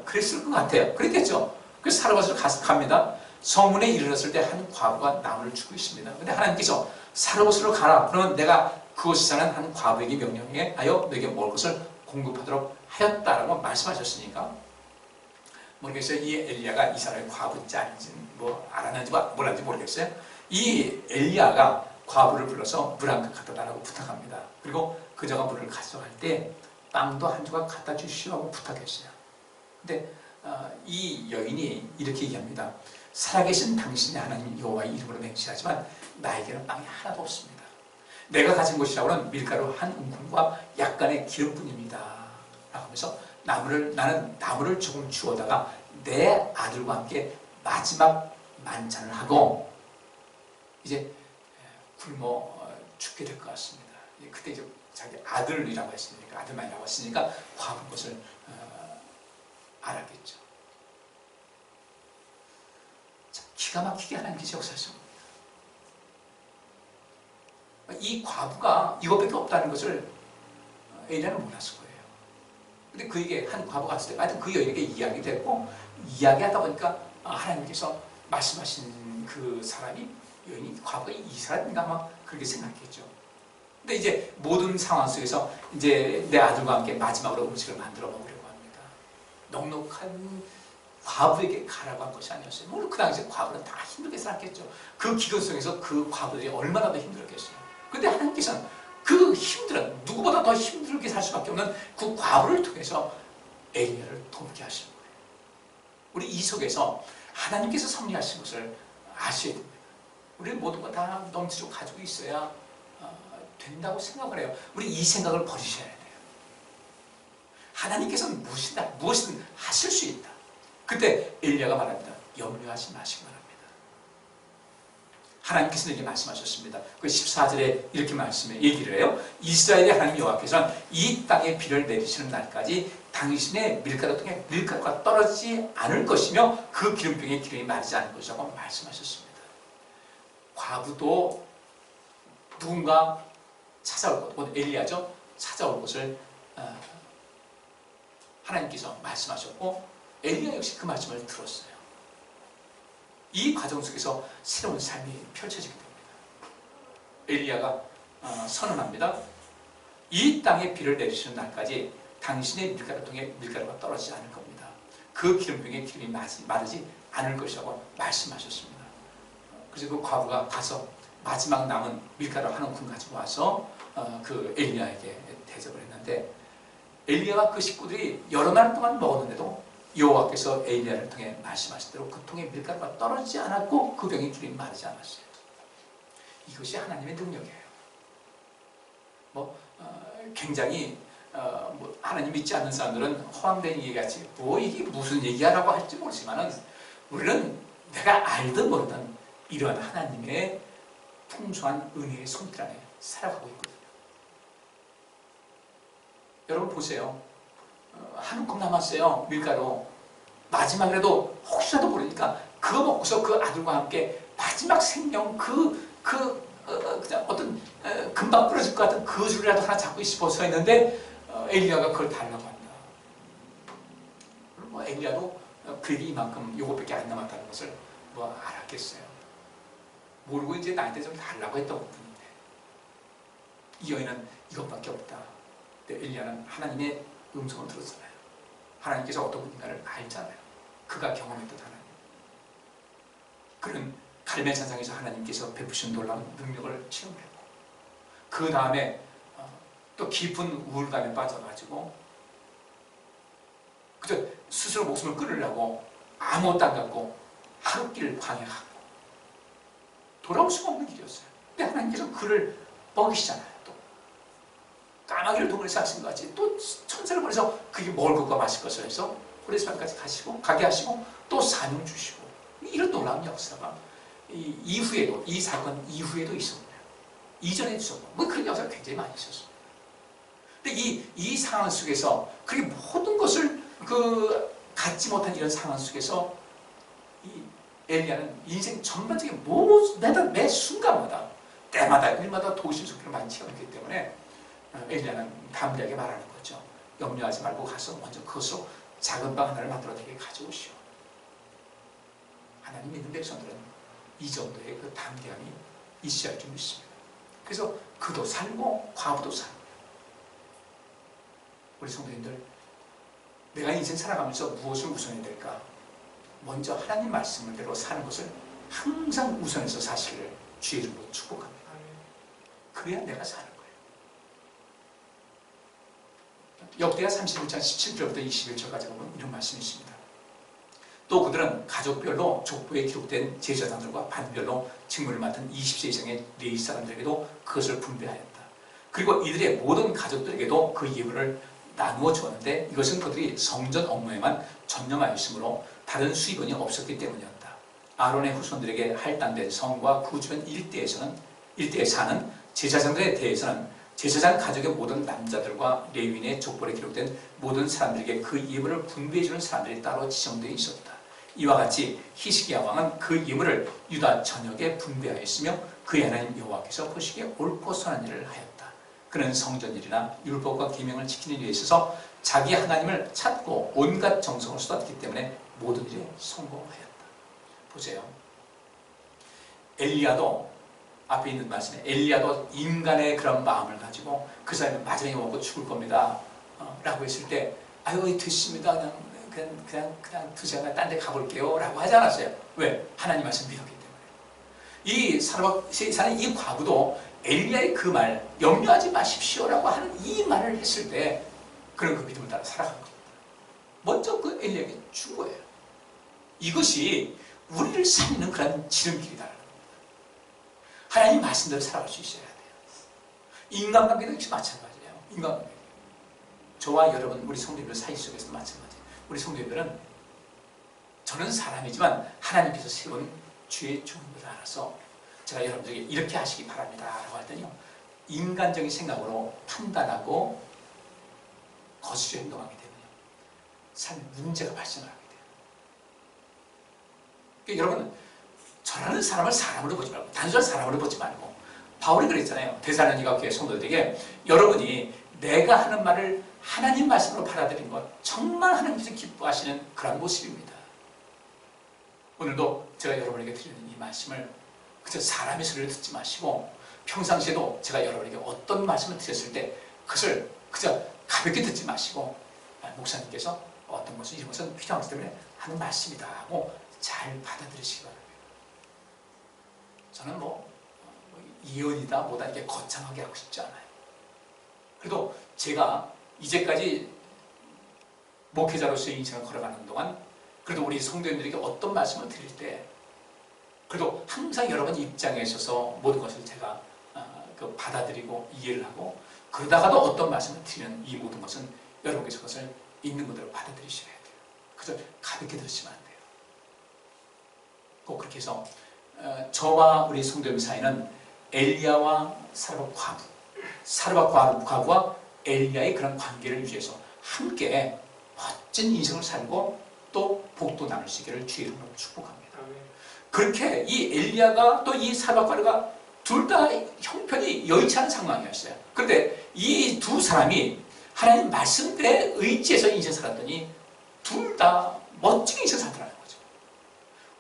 그랬을 것 같아요. 그랬겠죠. 그래서 사르밧으로 갑니다. 성문에 이르렀을 때 한 과부가 나무를 주고 있습니다. 근데 하나님께서 사르밧으로 가라. 그러면 내가 그곳에 사는 한 과부에게 명령하여 너에게 먹을 것을 공급하도록 하였다라고 말씀하셨으니까 모르겠어요. 이 엘리야가 이 사람의 과부인지 아닌지 알았는지 몰랐는지 모르겠어요. 이 엘리야가 과부를 불러서 물 한 컵 갖다 달라고 부탁합니다. 그리고 그저가 물을 가져갈 때 빵도 한 조각 갖다 주시오 하고 부탁했어요. 근데 이 여인이 이렇게 얘기합니다. 살아계신 당신의 하나님 여호와의 이름으로 맹세하지만 나에게는 빵이 하나도 없습니다. 내가 가진 것이라고는 밀가루 한 움큼과 약간의 기름뿐입니다. 라고 하면서 나는 나무를 조금 주워다가 내 아들과 함께 마지막 만찬을 하고 이제 굶어 죽게 될 것 같습니다. 그때 이제 자기 아들이라고 했으니까 아들만이라고 했으니까 과부인 것을 알았겠죠. 자, 기가 막히게 하나님께서 역사하셨습니다. 이 과부가 이것밖에 없다는 것을 엘리야는 몰랐을 거예요. 근데 그에게 한 과부가 왔을 때 하여튼 그 여인에게 이야기됐고 이야기하다 보니까 하나님께서 말씀하신 그 사람이 여인이 과부가 이 사람인가 막 그렇게 생각했죠. 근데 이제 모든 상황 속에서 이제 내 아들과 함께 마지막으로 음식을 만들어 먹으려고 합니다. 넉넉한 과부에게 가라고 한 것이 아니었어요. 물론 그 당시에 과부는 다 힘들게 살았겠죠. 그 기근 속에서 그 과부들이 얼마나 더 힘들었겠어요. 근데 하나님께서는 그 힘들은 누구보다 더 힘들게 살 수밖에 없는 그 과부를 통해서 엘리야를 돕게 하신 거예요. 우리 이 속에서 하나님께서 섭리하신 것을 아셔야 됩니다. 우리는 모든 거 다 넘치고 가지고 있어야 된다고 생각을 해요. 우리 이 생각을 버리셔야 돼요. 하나님께서는 무엇이든 하실 수 있다. 그때 엘리야가 말합니다. 염려하지 마시기 바랍니다. 하나님께서는 이렇게 말씀하셨습니다. 그 14절에 이렇게 얘기를 해요. 이스라엘의 하나님 여호와께서는 이 땅에 비를 내리시는 날까지 당신의 밀가루통에 밀가루가 떨어지지 않을 것이며 그 기름병에 기름이 마르지 않을 것이라고 말씀하셨습니다. 과부도 누군가 찾아올 것, 곧 엘리야죠. 찾아올 것을 하나님께서 말씀하셨고 엘리야 역시 그 말씀을 들었어요. 이 과정 속에서 새로운 삶이 펼쳐지게 됩니다. 엘리야가 선언합니다. 이 땅에 비를 내리시는 날까지 당신의 밀가루통에 밀가루가 떨어지지 않을 겁니다. 그 기름병에 기름이 마르지 않을 것이라고 말씀하셨습니다. 그래서 그 과부가 가서 마지막 남은 밀가루 한 움큼 가지고 와서 그 엘리야에게 대접을 했는데, 엘리야와 그 식구들이 여러 날 동안 먹었는데도 여호와께서 엘리야를 통해 말씀하신 대로 그 통에 밀가루가 떨어지지 않았고 그 병에 기름이 마르지 않았어요. 이것이 하나님의 능력이에요. 굉장히 하나님 믿지 않는 사람들은 허황된 얘기같이 이게 무슨 얘기야라고 할지 모르지만은, 우리는 내가 알든 모르든 이러한 하나님의 풍성한 은혜의 손길 안에 살아가고 있거든요. 여러분 보세요. 한 움큼 남았어요, 밀가루. 마지막이라도 혹시라도 모르니까 그거 먹고서 그 아들과 함께 마지막 생명 그냥 어떤 금방 부러질 것 같은 그 줄이라도 하나 잡고 싶어서 했는데 엘리야가 그걸 달라고 한다. 엘리야도 그에게 이만큼 요것밖에 안 남았다는 것을 알았겠어요. 모르고 이제 나한테 좀 달라고 했던 것뿐인데, 이 여인은 이것밖에 없다. 근데 엘리야는 하나님의 음성을 들었잖아요. 하나님께서 어떤 분인가를 알잖아요. 그가 경험했던 하나님. 그는 가르멜 산상에서 하나님께서 베푸신 놀라운 능력을 체험했고, 그 다음에 또 깊은 우울감에 빠져가지고 그저 스스로 목숨을 끊으려고 아무것도 안 갖고 하룻길 광야하고 돌아올 수가 없는 길이었어요. 근데 하나님께서 그를 먹이시잖아요. 또 까마귀를 동물에 싹신 것 같이 또 천사를 보내서 그게 먹을 것과 마실 것을 해서 호레스반까지 가게 하시고 또 사명 주시고, 이런 놀라운 역사가 이후에도, 이 사건 이후에도 있었고요. 이전에도 있었고, 그런 역사가 굉장히 많이 있었어요. 근데 이 상황 속에서 그렇게 모든 것을 갖지 못한 이런 상황 속에서 이 엘리야는 인생 전반적인 매 순간마다, 때마다, 일마다 도우신 손길을 많이 체험했기 때문에 엘리야는 담대하게 말하는 거죠. 염려하지 말고 가서 먼저 그것으로 작은 방 하나를 만들어 되게 가져오시오. 하나님 믿는 백성들은 이 정도의 그 담대함이 있어야 할 줄 믿습니다. 그래서 그도 살고 과부도 살고. 우리 성도님들, 내가 인생 살아가면서 무엇을 우선해야 될까? 먼저 하나님 말씀대로 사는 것을 항상 우선해서 사시기를 주의 이름으로 축복합니다. 그래야 내가 사는 거예요. 역대하 31장 17절부터 21절까지 보면 이런 말씀이 있습니다. 또 그들은 가족별로 족보에 기록된 제사장들과 반별로 직무를 맡은 20세 이상의 레위 사람들에게도 그것을 분배하였다. 그리고 이들의 모든 가족들에게도 그 예물을 나누어 주었는데, 이것은 그들이 성전 업무에만 전념하였으므로 다른 수입원이 없었기 때문이었다. 아론의 후손들에게 할당된 성과 그 주변 일대에 사는 제사장들에 대해서는 제사장 가족의 모든 남자들과 레위인의 족보에 기록된 모든 사람들에게 그 예물을 분배해주는 사람들이 따로 지정되어 있었다. 이와 같이 히스기야 왕은 그 예물을 유다 전역에 분배하였으며 그의 하나님 여호와께서 보시기에 옳고 선한 일을 하였다. 그는 성전일이나 율법과 계명을 지키는 일에 있어서 자기 하나님을 찾고 온갖 정성을 쏟았기 때문에 모든 일에 성공하였다. 보세요. 엘리야도, 앞에 있는 말씀에 엘리야도 인간의 그런 마음을 가지고 그 사람이 마지막에 먹고 죽을 겁니다 라고 했을 때, 아유 됐습니다, 그냥 두세요, 딴 데 가볼게요 라고 하지 않았어요. 왜? 하나님 말씀 믿었기 때문에. 이 사는 이 과부도 엘리야의 그 말, 염려하지 마십시오 라고 하는 이 말을 했을 때 그런 그 믿음을 따라 살아간 겁니다. 먼저 그 엘리야에게 준 거예요. 이것이 우리를 살리는 그런 지름길이다. 하나님 말씀대로 살아갈 수 있어야 돼요. 인간관계도 역시 마찬가지예요. 인간관계. 저와 여러분, 우리 성도님들 사이 속에서도 마찬가지예요. 우리 성도님들은 저는 사람이지만 하나님께서 세운 주의 종을 알아서 제가 여러분들에게 이렇게 하시기 바랍니다 라고 했더니요, 인간적인 생각으로 판단하고 거스려 행동하게 되면 삶에 문제가 발생하게 돼요. 그러니까 여러분, 저라는 사람을 사람으로 보지 말고, 단순한 사람으로 보지 말고, 바울이 그랬잖아요. 데살로니가 교회 성도들에게, 여러분이 내가 하는 말을 하나님 말씀으로 받아들인 것, 정말 하나님께서 기뻐하시는 그런 모습입니다. 오늘도 제가 여러분에게 드리는 이 말씀을 그저 사람의 소리를 듣지 마시고, 평상시에도 제가 여러분에게 어떤 말씀을 드렸을 때 그것을 그저 가볍게 듣지 마시고, 목사님께서 어떤 것은 이런 것은 필요하기 때문에 하는 말씀이다 하고 잘 받아들이시기 바랍니다. 저는 이언이다 뭐다 이렇게 거창하게 하고 싶지 않아요. 그래도 제가 이제까지 목회자로서의 인생을 걸어가는 동안 그래도 우리 성도님들에게 어떤 말씀을 드릴 때 그래도 항상 여러분 입장에 있어서 모든 것을 제가 받아들이고 이해를 하고 그러다가도 어떤 말씀을 드리는 이 모든 것은 여러분께서 그것을 있는 그대로 받아들이셔야 돼요. 그래서 가볍게 들으시면 안 돼요. 꼭 그렇게 해서 저와 우리 성도님 사이는 엘리야와 사르밧 과부와 엘리야의 그런 관계를 유지해서 함께 멋진 인생을 살고 또 복도 나눌 수 있기를 주의 이름으로 축복합니다. 그렇게 이 엘리야가 또 이 사르밧 과부가 둘 다 형편이 여의치 않은 상황이었어요. 그런데 이 두 사람이 하나님 말씀대에 의지해서 인생 살았더니 둘 다 멋지게 인생 살더라는 거죠.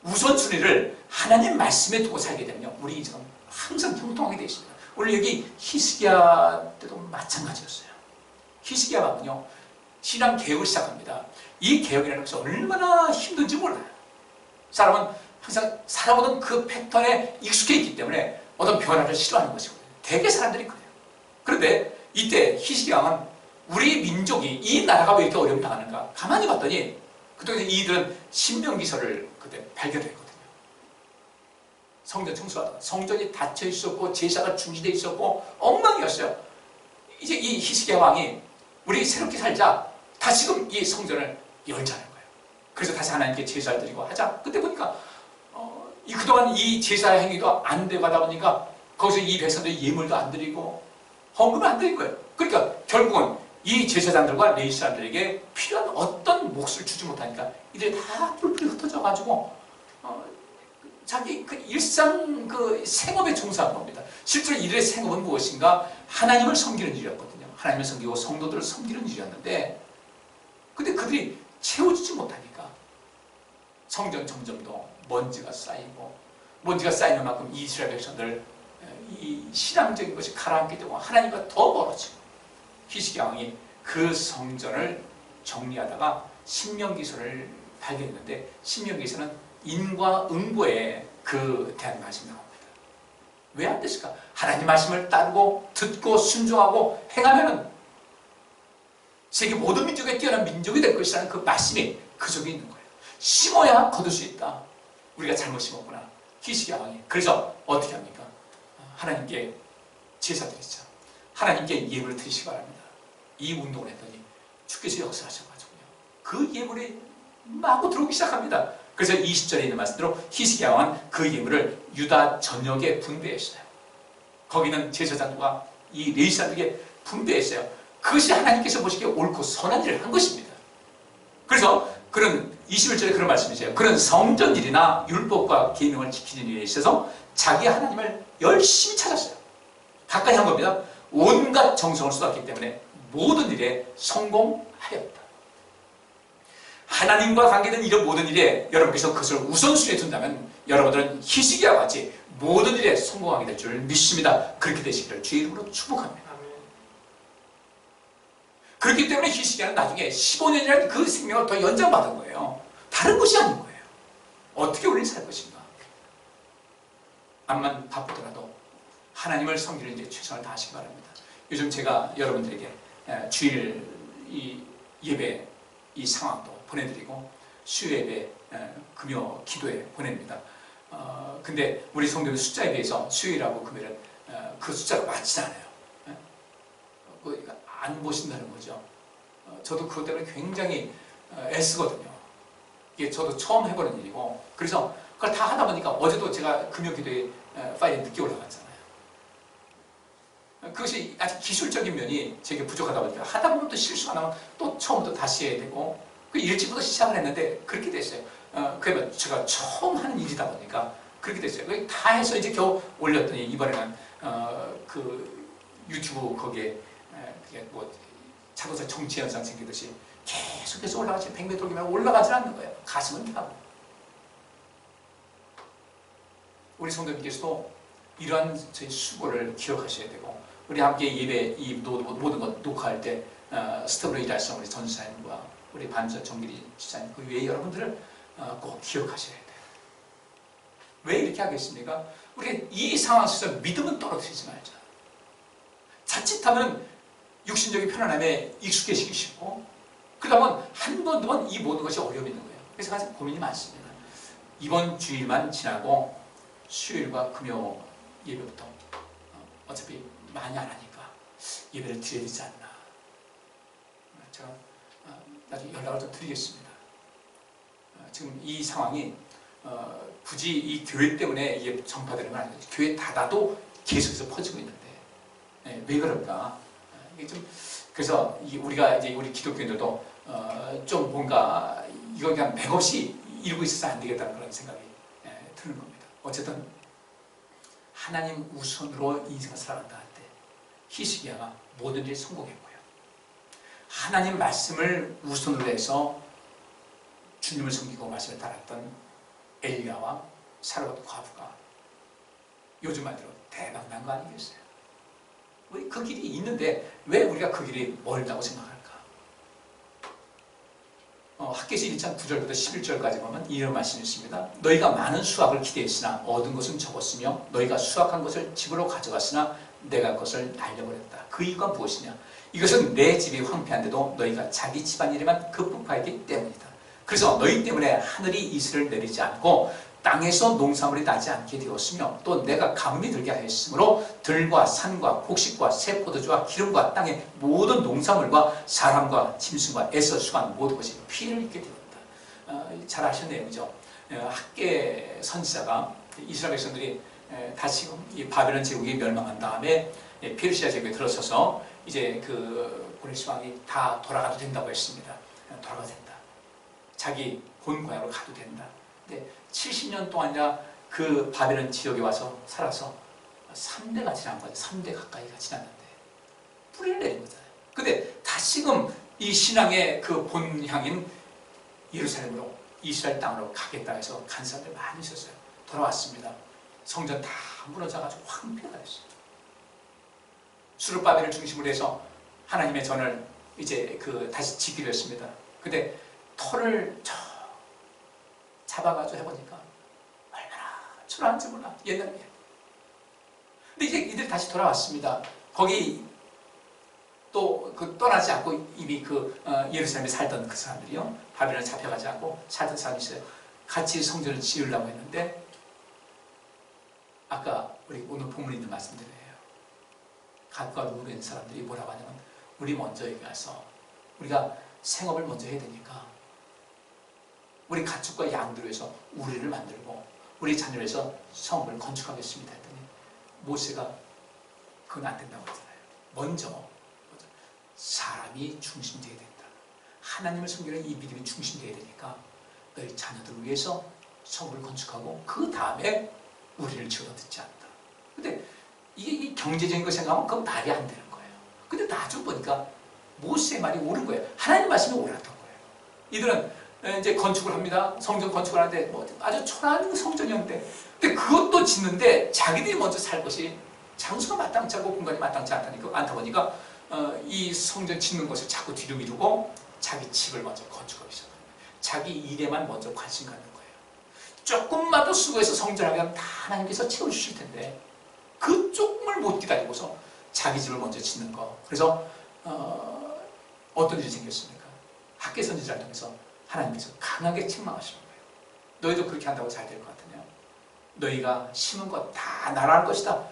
우선순위를 하나님 말씀에 두고 살게 되면요, 우리 인생은 항상 형통하게 되어 있습니다. 오늘 여기 히스기야 때도 마찬가지였어요. 히스기야 왕은요, 신앙 개혁을 시작합니다. 이 개혁이라는 것이 얼마나 힘든지 몰라요. 사람은 항상 살아보던 그 패턴에 익숙해 있기 때문에 어떤 변화를 싫어하는 것이거든요. 대개 사람들이 그래요. 그런데 이때 히스기야 왕은 우리 민족이 이 나라가 왜 이렇게 어려움 당하는가 가만히 봤더니 그동안 이들은 신명기서를 그때 발견했거든요. 성전 청소하다가 성전이 닫혀 있었고 제사가 중지되어 있었고 엉망이었어요. 이제 이 히스기야 왕이 우리 새롭게 살자 다시금 이 성전을 열자는 거예요. 그래서 다시 하나님께 제사를 드리고 하자. 그때 보니까 그동안 이 제사 행위도 안 되고 하다 보니까 거기서 이 백성들이 예물도 안 드리고 헌금을 안 드린 거예요. 그러니까 결국은 이 제사장들과 레위 사람들에게 필요한 어떤 몫을 주지 못하니까 이들이 다 뿔뿔이 흩어져가지고 자기 그 일상 그 생업에 종사한 겁니다. 실제로 이들의 생업은 무엇인가? 하나님을 섬기는 일이었거든요. 하나님을 섬기고 성도들을 섬기는 일이었는데 근데 그들이 채워주지 못하니까 성전 점점 더 먼지가 쌓이고 먼지가 쌓이는 만큼 이스라엘 백성들 이 신앙적인 것이 가라앉게 되고 하나님과 더 멀어지고 히스기야 왕이 그 성전을 정리하다가 신명기서를 발견했는데 신명기서는 인과 응보에 그 대한 말씀이 나옵니다. 왜 안 됐을까? 하나님 말씀을 따르고 듣고 순종하고 행하면은 세계 모든 민족에 뛰어난 민족이 될 것이라는 그 말씀이 그 속에 있는 거예요. 심어야 거둘 수 있다. 우리가 잘못 심었구나. 히스기야 왕이. 그래서 어떻게 합니까? 하나님께 제사 드리자. 하나님께 예물을 드리시기 바랍니다. 이 운동을 했더니 주께서 역사하셔가지고요. 그 예물이 마구 들어오기 시작합니다. 그래서 20절에 있는 말씀대로 히스기야 왕은 그 예물을 유다 전역에 분배했어요. 거기는 제사장과 이 레위 사람들에게 분배했어요. 그것이 하나님께서 보시기에 옳고 선한 일을 한 것입니다. 그래서 그런 21절에 그런 말씀이세요. 그런 성전 일이나 율법과 계명을 지키는 일에 있어서 자기 하나님을 열심히 찾았어요. 가까이 한 겁니다. 온갖 정성을 쏟았기 때문에 모든 일에 성공하였다. 하나님과 관계된 이런 모든 일에 여러분께서 그것을 우선순위에 둔다면 여러분들은 히스기야와 같이 모든 일에 성공하게 될 줄 믿습니다. 그렇게 되시기를 주의 이름으로 축복합니다. 그렇기 때문에 히스기야는 나중에 15년이라는 그 생명을 더 연장받은 거예요. 다른 것이 아닌 거예요. 어떻게 우리는 살 것인가? 암만 바쁘더라도 하나님을 섬기는 이제 최선을 다하시기 바랍니다. 요즘 제가 여러분들에게 주일 이 예배 이 상황도 보내드리고 수요 예배 금요 기도에 보냅니다. 근데 우리 성도들 숫자에 비해서 수요일하고 금요일은 그 숫자가 맞지 않아요. 안 보신다는 거죠. 저도 그것 때문에 굉장히 애쓰거든요. 이게 저도 처음 해보는 일이고 그래서 그걸 다 하다 보니까 어제도 제가 금요 기도에 파일이 늦게 올라갔잖아요. 그것이 아직 기술적인 면이 제게 부족하다 보니까 하다 보면 또 실수 안 하면 또 처음부터 다시 해야 되고 그 일찍부터 시작을 했는데 그렇게 됐어요. 그러면 제가 처음 하는 일이다 보니까 그렇게 됐어요. 다 해서 이제 겨우 올렸더니 이번에는 그 유튜브 거기에 뭐 자동차 정치 현상 생기듯이 계속해서 올라가지 100m 돌기만 올라가지 않는 거예요. 가슴은 타고. 우리 성도님께서도 이러한 저희 수고를 기억하셔야 되고 우리 함께 예배 이 모든 것 녹화할 때 스텝으로 일하시는 우리 전사님과 우리 반주자 정길이 지사님 그 외에 여러분들을 꼭 기억하셔야 돼요. 왜 이렇게 하겠습니까? 우리 이 상황 속에서 믿음은 떨어뜨리지 말자. 자칫하면 육신적인 편안함에 익숙해지기 쉽고 그러다 한 번, 두 번 이 모든 것이 어려움이 있는 거예요. 그래서 가장 고민이 많습니다. 이번 주일만 지나고 수요일과 금요 예배부터 어차피 많이 안 하니까 예배를 드려야 되지 않나. 제가 나중에 연락을 좀 드리겠습니다. 지금 이 상황이 굳이 이 교회 때문에 이게 전파되는 건 아니에요. 교회 닫아도 계속해서 퍼지고 있는데 왜 그럴까? 이게 좀 그래서 우리가 이제 우리 기독교인들도 좀 뭔가 이거 그냥 맥없이 이루고 있어서 안 되겠다는 그런 생각이 드는 겁니다. 어쨌든 하나님 우선으로 인생을 살아간다 할 때 히스기야가 모든 일에 성공했고요. 하나님 말씀을 우선으로 해서 주님을 섬기고 말씀을 따랐던 엘리야와 사르밧 과부가 요즘 말대로 대박 난 거 아니겠어요? 우리 그 길이 있는데 왜 우리가 그 길이 멀다고 생각할까? 학개서 1장 9절부터 11절까지 보면 이런 말씀이 있습니다. 너희가 많은 수확을 기대했으나 얻은 것은 적었으며 너희가 수확한 것을 집으로 가져갔으나 내가 그것을 날려버렸다. 그 이유가 무엇이냐? 이것은 내 집이 황폐한데도 너희가 자기 집안일에만 급급하기 때문이다. 그래서 너희 때문에 하늘이 이슬을 내리지 않고 땅에서 농산물이 나지 않게 되었으며 또 내가 가뭄이 들게 하였으므로 들과 산과 곡식과 새 포도주와 기름과 땅의 모든 농산물과 사람과 짐승과 애써 수고한 모든 것이 피해를 입게 되었다. 잘 아셨네요, 그죠? 학계 선지자가 이스라엘 백성들이 다시금 이 바벨론 제국이 멸망한 다음에 페르시아 제국에 들어서서 이제 그 고레스 왕이 다 돌아가도 된다고 했습니다. 돌아가도 된다. 자기 본 고향으로 가도 된다. 근데 70년 동안이나 그 바벨론 지역에 와서 살아서 3대가 지난 거죠. 3대 가까이가 지났는데 뿌리를 내린 거잖아요. 근데 다시금 이 신앙의 그 본향인 예루살렘으로 이스라엘 땅으로 가겠다 해서 간 사람들 많이 있었어요. 돌아왔습니다. 성전 다 무너져가지고 황폐가 됐어요. 수르바벨을 중심으로 해서 하나님의 전을 이제 다시 짓기로 했습니다. 근데 터를 잡아가지고 해보니까 얼마나 초라한지 몰라. 옛날에. 근데 이제 이들이 다시 돌아왔습니다. 거기 또 떠나지 않고 이미 예루살렘에 살던 그 사람들이요. 바벨론에 잡혀가지 않고 살던 사람이 있어요. 같이 성전을 지으려고 했는데 아까 우리 오늘 본문에 있는 말씀드려요. 갓과 누르 있는 사람들이 뭐라고 하냐면 우리 먼저 여기 가서 우리가 생업을 먼저 해야 되니까 우리 가축과 양들을 위해서 우리를 만들고 우리 자녀를 위해서 성을 건축하겠습니다 했더니 모세가 그건 안 된다고 하잖아요. 먼저 사람이 중심되어야 된다. 하나님을 섬기는 이 믿음이 중심되어야 되니까 너희 자녀들을 위해서 성을 건축하고 그 다음에 우리를 지어도 듣지 않다. 근데 이게 경제적인 걸 생각하면 그건 말이 안 되는 거예요. 근데 나중 보니까 모세의 말이 옳은 거예요. 하나님 말씀이 옳았던 거예요. 이들은 이제 건축을 합니다. 성전 건축을 하는데 아주 초라한 성전이었는데 근데 그것도 짓는데 자기들이 먼저 살 것이 장소가 마땅치 않고 공간이 마땅치 않다 보니까 이 성전 짓는 것을 자꾸 뒤로 미루고 자기 집을 먼저 건축하기 시작합니다. 자기 일에만 먼저 관심 갖는 거예요. 조금만 더 수고해서 성전하면 다 하나님께서 채워주실 텐데 그 조금을 못 기다리고서 자기 집을 먼저 짓는 거. 그래서 어떤 일이 생겼습니까? 학계 선지자를 통해서 하나님께서 강하게 책망하시는 거예요. 너희도 그렇게 한다고 잘 될 것 같으냐? 너희가 심은 것 다 나라할 것이다.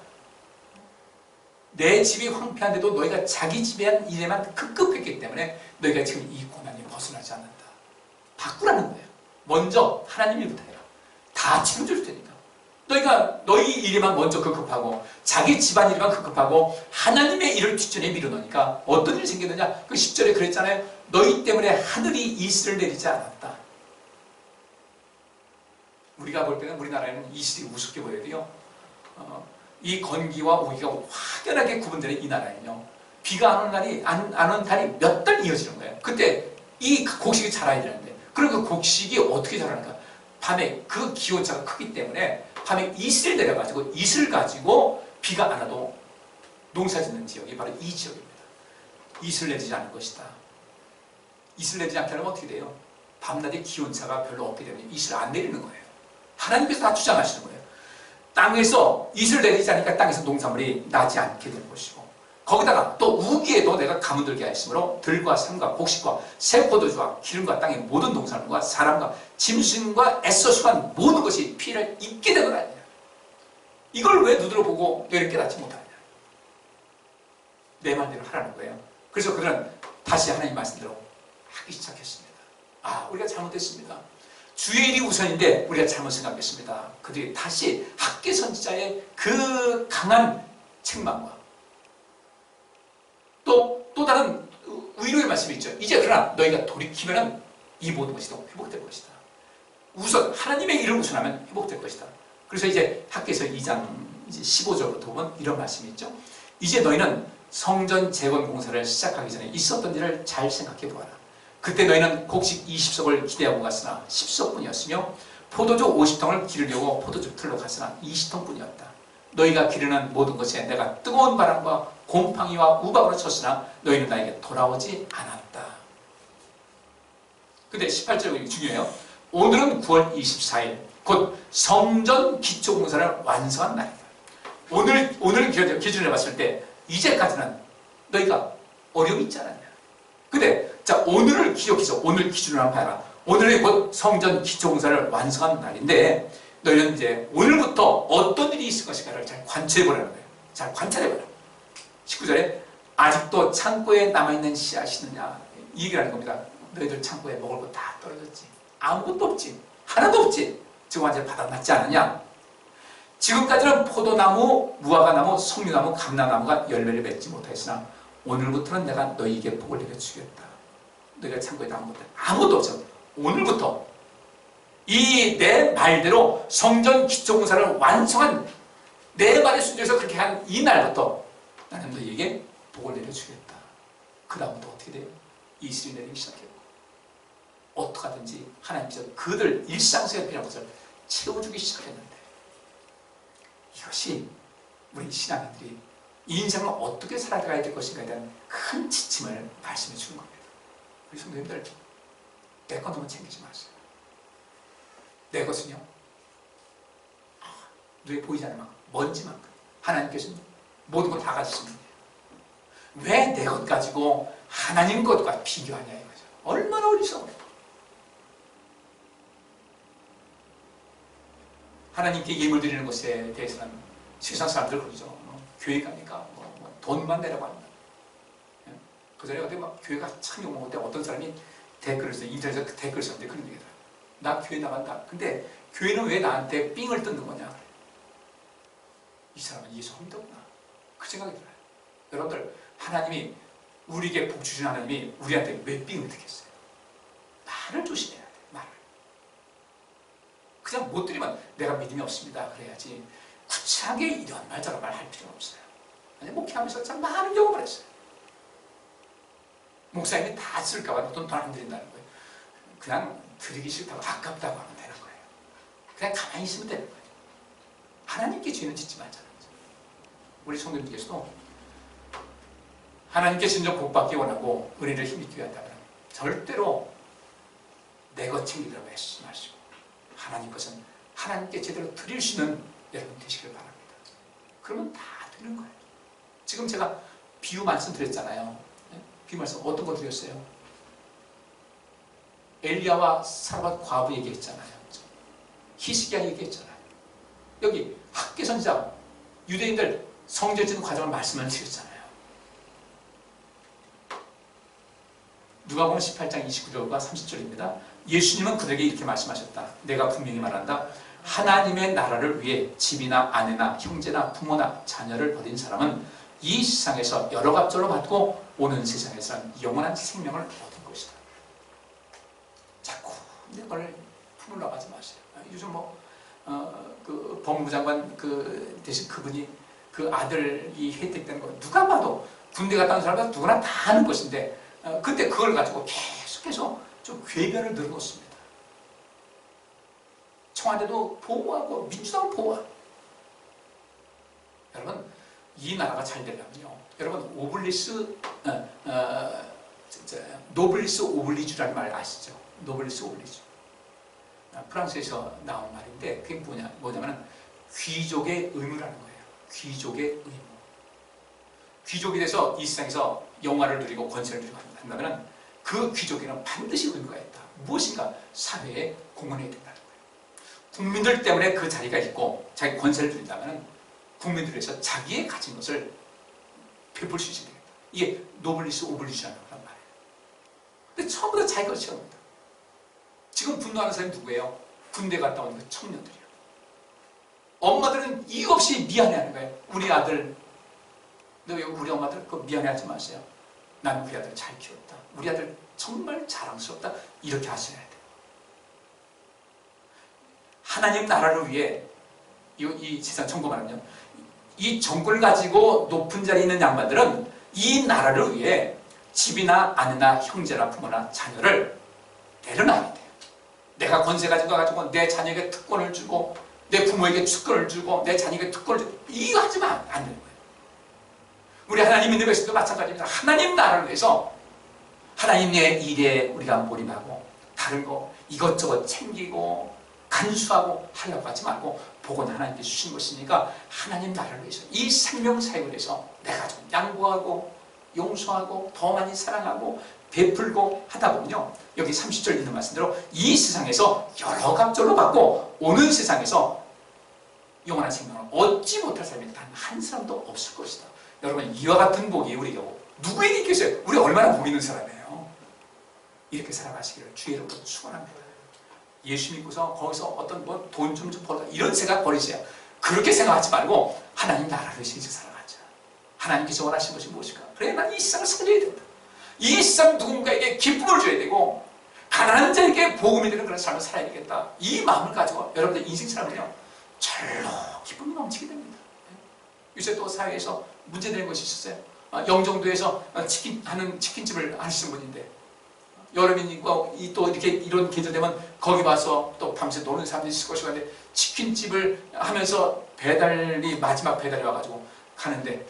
내 집이 황폐한데도 너희가 자기 집에 일에만 급급했기 때문에 너희가 지금 이 고난이 벗어나지 않는다. 바꾸라는 거예요. 먼저 하나님 일부터 해라. 다 책임질 테니까. 너희가 너희 일에만 먼저 급급하고 자기 집안 일에만 급급하고 하나님의 일을 뒷전에 밀어넣으니까 어떤 일이 생겼느냐? 그 10절에 그랬잖아요. 너희 때문에 하늘이 이슬을 내리지 않았다. 우리가 볼 때는 우리나라에는 이슬이 우습게 보여야 돼요. 이 건기와 우기가 확연하게 구분되는 이 나라에는요. 비가 안 오는 날이 안 오는 달이 몇 달 이어지는 거예요. 그때 이 곡식이 자라야 되는데 그럼 그 곡식이 어떻게 자라는가? 밤에 그 기온차가 크기 때문에 밤에 이슬을 내려가지고 이슬을 가지고 비가 안 와도 농사 짓는 지역이 바로 이 지역입니다. 이슬을 내리지 않을 것이다. 이슬 내리지 않게 하면 어떻게 돼요? 밤낮의 기온차가 별로 없게 되면 이슬 안 내리는 거예요. 하나님께서 다 주장하시는 거예요. 땅에서 이슬 내리지 않으니까 땅에서 농산물이 나지 않게 될 것이고, 거기다가 또 우기에도 내가 가뭄 들게 하심으로 들과 산과 곡식과 새포도주와 기름과 땅의 모든 농산물과 사람과 짐승과 애써 수고한 모든 것이 피해를 입게 되거나 아니냐. 이걸 왜 눈으로 보고 너희를 깨닫지 못하느냐. 내 말대로 하라는 거예요. 그래서 그들은 다시 하나님 말씀대로 하기 시작했습니다. 아, 우리가 잘못했습니다. 주의 일이 우선인데 우리가 잘못 생각했습니다. 그들이 다시 학계 선지자의 그 강한 책망과 또 다른 위로의 말씀이 있죠. 이제 그러나 너희가 돌이키면 이 모든 것이 또 회복될 것이다. 우선 하나님의 일을 우선하면 회복될 것이다. 그래서 이제 학계에서 2장 15절부터 보면 이런 말씀이 있죠. 이제 너희는 성전 재건 공사를 시작하기 전에 있었던 일을 잘 생각해 보아라. 그때 너희는 곡식 20석을 기대하고 갔으나 10석뿐이었으며 포도주 50통을 기르려고 포도주 틀로 갔으나 20통뿐이었다. 너희가 기르는 모든 것에 내가 뜨거운 바람과 곰팡이와 우박으로 쳤으나 너희는 나에게 돌아오지 않았다. 근데 18절이 중요해요. 오늘은 9월 24일 곧 성전 기초공사를 완성한 날이다. 오늘 기준을 해봤을 때 이제까지는 너희가 어려움이 있지 않았냐. 근데 자, 오늘을 기억해서 오늘 기준으로 한번 봐라. 오늘이 곧 성전 기초공사를 완성한 날인데 너희는 이제 오늘부터 어떤 일이 있을 것인가를 잘 관찰해보라는 거예요. 잘 관찰해보라. 19절에 아직도 창고에 남아있는 씨앗이 있느냐, 이 얘기를 하는 겁니다. 너희들 창고에 먹을 거 다 떨어졌지. 아무것도 없지. 하나도 없지. 지금 완전히 바닥났지 않느냐. 지금까지는 포도나무, 무화과나무, 석류나무, 감람나무가 열매를 맺지 못했으나 오늘부터는 내가 너희에게 복을 내려주겠다. 너희가 창고에 아무것도 없어. 오늘부터 이 내 말대로 성전 기초공사를 완성한 내 말에 순종해서 그렇게 한 이 날부터 나는 너희에게 복을 내려주겠다. 그 다음부터 어떻게 돼요? 이슬이 내리기 시작했고 어떻게 하든지 하나님께서 그들 일상생활에 필요한 것을 채워주기 시작했는데 이것이 우리 신앙인들이 인생을 어떻게 살아가야 될 것인가에 대한 큰 지침을 말씀해 주는 겁니다. 우리 성도님들 내 것 너무 챙기지 마세요. 내 것은요 눈에 보이지 않는 만큼 먼지만큼 하나님께서는 모든 걸 다 가지십니다. 왜 내 것 가지고 하나님 것과 비교하냐 이거죠. 얼마나 어리석어요. 하나님께 예물 드리는 것에 대해서는 세상 사람들 그러죠. 교회 가니까 돈만 내라고 합니다. 그 전에 어디 막 교회가 참 욕먹을 때 어떤 사람이 댓글을 써요. 인터넷에서 댓글을 썼는데 그런 얘기다. 나 교회 나간다. 근데 교회는 왜 나한테 삥을 뜯는 거냐. 이 사람은 예수 안 믿었구나. 그 생각이 들어요. 여러분들 하나님이 우리에게 복 주신 하나님이 우리한테 왜 삥을 뜯겠어요? 말을 조심해야 돼. 말을. 그냥 못 드리면 내가 믿음이 없습니다. 그래야지. 구차하게 이런 말 저런 말 할 필요는 없어요. 아니 목회하면서 참 많은 경험을 했어요. 목사님이 다 쓸까봐 돈 안 드린다는 거예요. 그냥 드리기 싫다고 아깝다고 하면 되는 거예요. 그냥 가만히 있으면 되는 거예요. 하나님께 죄는 짓지 말자는 거죠. 우리 성도님께서도 하나님께 진정 복받기 원하고 은혜를 힘입기 위한다면 절대로 내 것 챙기려고 애쓰지 마시고 하나님 것은 하나님께 제대로 드릴 수 있는 여러분 되시길 바랍니다. 그러면 다 되는 거예요. 지금 제가 비유 말씀드렸잖아요. 비유 말씀 어떤 거 드렸어요? 엘리야와 사르밧 과부 얘기했잖아요. 히스기야 얘기했잖아요. 여기 학계 선지자 유대인들 성전 짓는 과정을 말씀을 드렸잖아요. 누가복음 18장 29절과 30절입니다. 예수님은 그들에게 이렇게 말씀하셨다. 내가 분명히 말한다. 하나님의 나라를 위해 집이나 아내나 형제나 부모나 자녀를 버린 사람은 이 세상에서 여러 갑절로 받고 오는 세상에서는 영원한 생명을 얻은 것이다. 자꾸 내 걸 품으려고 하지 마세요. 요즘 그 법무부 장관 대신 그분이 그 아들이 혜택되는 거 누가 봐도 군대 갔다 온 사람은 누구나 다 아는 것인데 그때 그걸 가지고 계속해서 좀 궤변을 늘어놓습니다. 청와대도 보호하고 민주당을 보호하고. 여러분 이 나라가 잘 되려면요. 여러분 오블리스 노블리스 오블리주라는 말 아시죠? 노블리스 오블리주. 프랑스에서 나온 말인데 그게 뭐냐면 귀족의 의무라는 거예요. 귀족의 의무. 귀족이 돼서 이 세상에서 영화를 누리고 권세를 누리고 한다면 그 귀족에는 반드시 의무가 있다. 무엇인가 사회에 공헌해야 된다는 거예요. 국민들 때문에 그 자리가 있고 자기 권세를 누린다면 국민들 위해서 자기의 가진 것을 베풀 수 있어야 되겠다. 이게 노블리스 오블리주라는 말이에요. 근데 처음부터 자기 것이옵니다. 지금 분노하는 사람이 누구예요? 군대 갔다 온 그 청년들이에요. 엄마들은 이유 없이 미안해하는 거예요. 우리 아들, 우리 엄마들 그거 미안해하지 마세요. 나는 우리 아들 잘 키웠다. 우리 아들 정말 자랑스럽다. 이렇게 하셔야 돼요. 하나님 나라를 위해 이 세상 정권하면요, 이 정권을 가지고 높은 자리에 있는 양반들은 이 나라를 위해 집이나 아내나 형제나 부모나 자녀를 내려놔야 돼요. 내가 권세 가지고 내 자녀에게 특권을 주고 내 부모에게 특권을 주고 내 자녀에게 특권을 주고 이거 하지만 안 되는 거예요. 우리 하나님 믿는 것도 마찬가지입니다. 하나님 나라를 위해서 하나님의 일에 우리가 몰입하고 다른 거 이것저것 챙기고 간수하고 하려고 하지 말고 복은 하나님께 주신 것이니까 하나님 나라를 위해서 이 생명사역을 위해서 내가 좀 양보하고 용서하고 더 많이 사랑하고 베풀고 하다 보면요, 여기 30절 있는 말씀대로 이 세상에서 여러 갑절로 받고 오는 세상에서 영원한 생명을 얻지 못할 사람이 단 한 사람도 없을 것이다. 여러분, 이와 같은 복이 우리가 누구에게 있겠어요? 우리 얼마나 복 있는 사람이에요. 이렇게 살아가시기를 주의 이름으로 축원합니다. 예수 믿고서 거기서 어떤 돈 좀 벌다 이런 생각 버리세요. 그렇게 생각하지 말고 하나님 나라를 위해서 살아가자. 하나님께서 원하신 것이 무엇일까? 그래, 난 이 세상을 살려야 된다. 이 세상 누군가에게 기쁨을 줘야 되고 가난한 자에게 복음이 되는 그런 삶을 살아야 되겠다. 이 마음을 가지고 여러분들 인생 살면요, 절로 기쁨이 넘치게 됩니다. 요새 또 사회에서 문제되는 것이 있었어요. 영종도에서 치킨집을 하시는 분인데 여러분과 또 이렇게 이런 계절 되면 거기 와서 또 밤새 노는 사람들이 있을 것이고 한데 치킨집을 하면서 마지막 배달이 와가지고 가는데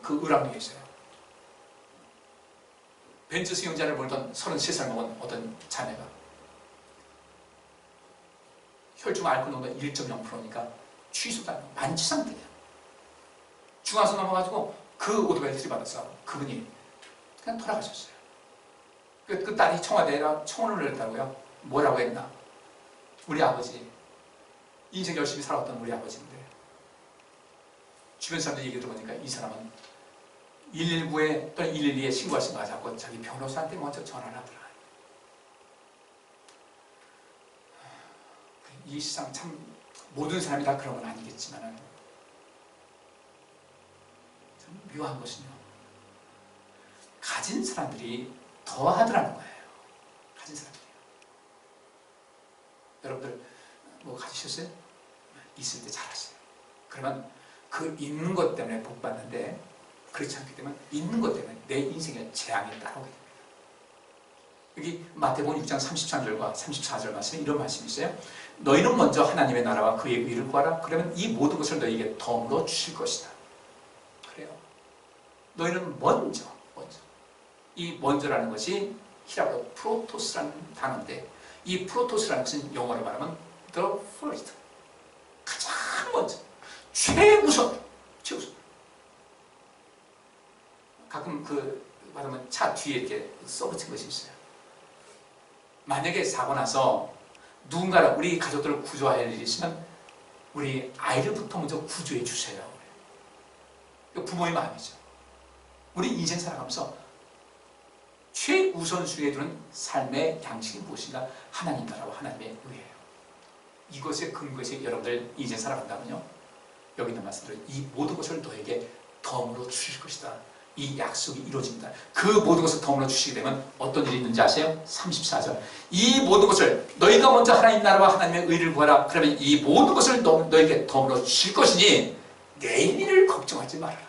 그 을왕리에 있어요. 벤츠 수영장을 몰던 33살 먹은 어떤 자매가 혈중 알코올 농도 1.0%니까 취소가 만취 상태예요. 중앙선 넘어가지고 그 오토바이를 들이받아서 그분이 그냥 돌아가셨어요. 그 딸이 청와대에다 청원을 냈다고요. 뭐라고 했나? 우리 아버지, 인생 열심히 살았던 우리 아버지인데 주변 사람들 얘기 들어보니까 이 사람은 119에 또는 112에 신고하신 거 자꾸 자기 변호사한테 먼저 전화를 하더라. 이 세상 참 모든 사람이 다 그런 건 아니겠지만 참 묘한 것은요, 가진 사람들이 더 하더라는 거예요. 가진 사람들이요. 여러분들 뭐 가지셨어요? 있을 때 잘하세요. 그러면 그 있는 것 때문에 복 받는데 그렇지 않기 때문에 있는 것 때문에 내 인생에 재앙이 따라오게 됩니다. 여기 마태복음 6장 33절과 34절 말씀에 이런 말씀이 있어요. 너희는 먼저 하나님의 나라와 그의 의를 구하라. 그러면 이 모든 것을 너희에게 덤으로 주실 것이다. 그래요. 너희는 먼저 이 먼저라는 것이 히라보로 프로토스라는 단어인데 이 프로토스라는 것은 영어로 말하면 the first, 가장 먼저, 최우선. 가끔 말하면 차 뒤에 이렇게 써붙인 것이 있어요. 만약에 사고 나서 누군가를 우리 가족들을 구조할 일이 있으면 우리 아이들부터 먼저 구조해 주세요. 부모의 마음이죠. 우리 인생 살아가면서 최우선순위에 두는 삶의 양식이 무엇인가? 하나님 나라와 하나님의 의예요. 이것의 근거에서 여러분들 인생 살아간다면요, 여기 있는 말씀대로 이 모든 것을 너에게 덤으로 주실 것이다. 이 약속이 이루어집니다. 그 모든 것을 덤으로 주시게 되면 어떤 일이 있는지 아세요? 34절. 이 모든 것을 너희가 먼저 하나님 나라와 하나님의 의를 구하라. 그러면 이 모든 것을 너에게 덤으로 주실 것이니 내일 일을 걱정하지 말아라.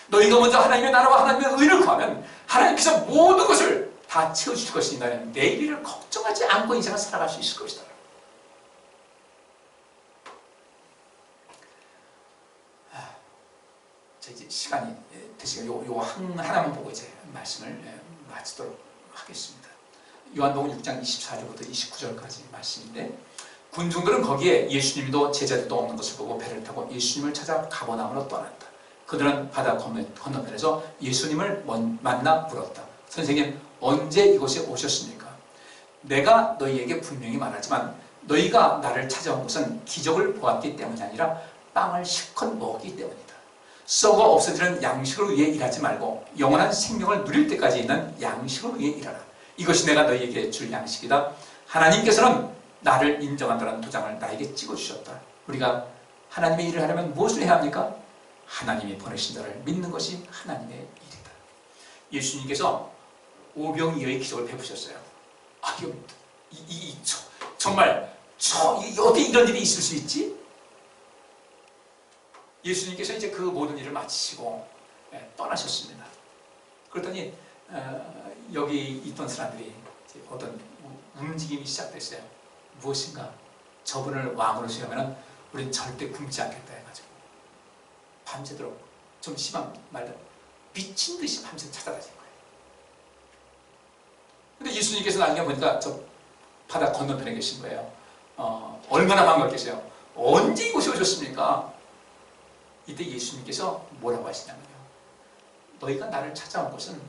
너희가 먼저 하나님의 나라와 하나님의 의를 구하면 하나님께서 모든 것을 다 채워주실 것이니 나는 내일 일을 걱정하지 않고 인생을 살아갈 수 있을 것이다. 이제 시간이 되시고 요 하나만 보고 이제 말씀을 마치도록 하겠습니다. 요한복음 6장 24절부터 29절까지 말씀인데, 군중들은 거기에 예수님도 제자들도 없는 것을 보고 배를 타고 예수님을 찾아 가버나움으로 떠났다. 그들은 바다 건너편에서 예수님을 만나 물었다. 선생님, 언제 이곳에 오셨습니까? 내가 너희에게 분명히 말하지만 너희가 나를 찾아온 것은 기적을 보았기 때문이 아니라 빵을 실컷 먹었기 때문이다. 썩어 없어지는 양식을 위해 일하지 말고 영원한 생명을 누릴 때까지 있는 양식을 위해 일하라. 이것이 내가 너희에게 줄 양식이다. 하나님께서는 나를 인정한다는 도장을 나에게 찍어주셨다. 우리가 하나님의 일을 하려면 무엇을 해야 합니까? 하나님이 보내신 자를 믿는 것이 하나님의 일이다. 예수님께서 오병이어의 기적을 베푸셨어요. 정말 어떻게 이런 일이 있을 수 있지? 예수님께서 이제 그 모든 일을 마치시고 떠나셨습니다. 그랬더니 여기 있던 사람들이 어떤 움직임이 시작됐어요. 무엇인가? 저분을 왕으로 세우면 우리는 절대 굶지 않겠다 해가지고 밤새도록, 좀 심한 말로 미친 듯이 밤새 찾아다닌 거예요. 근데 예수님께서 나중에 보니까 저 바다 건너편에 계신 거예요. 얼마나 반갑겠어요. 언제 이곳에 오셨습니까? 이때 예수님께서 뭐라고 하시냐면요, 너희가 나를 찾아온 것은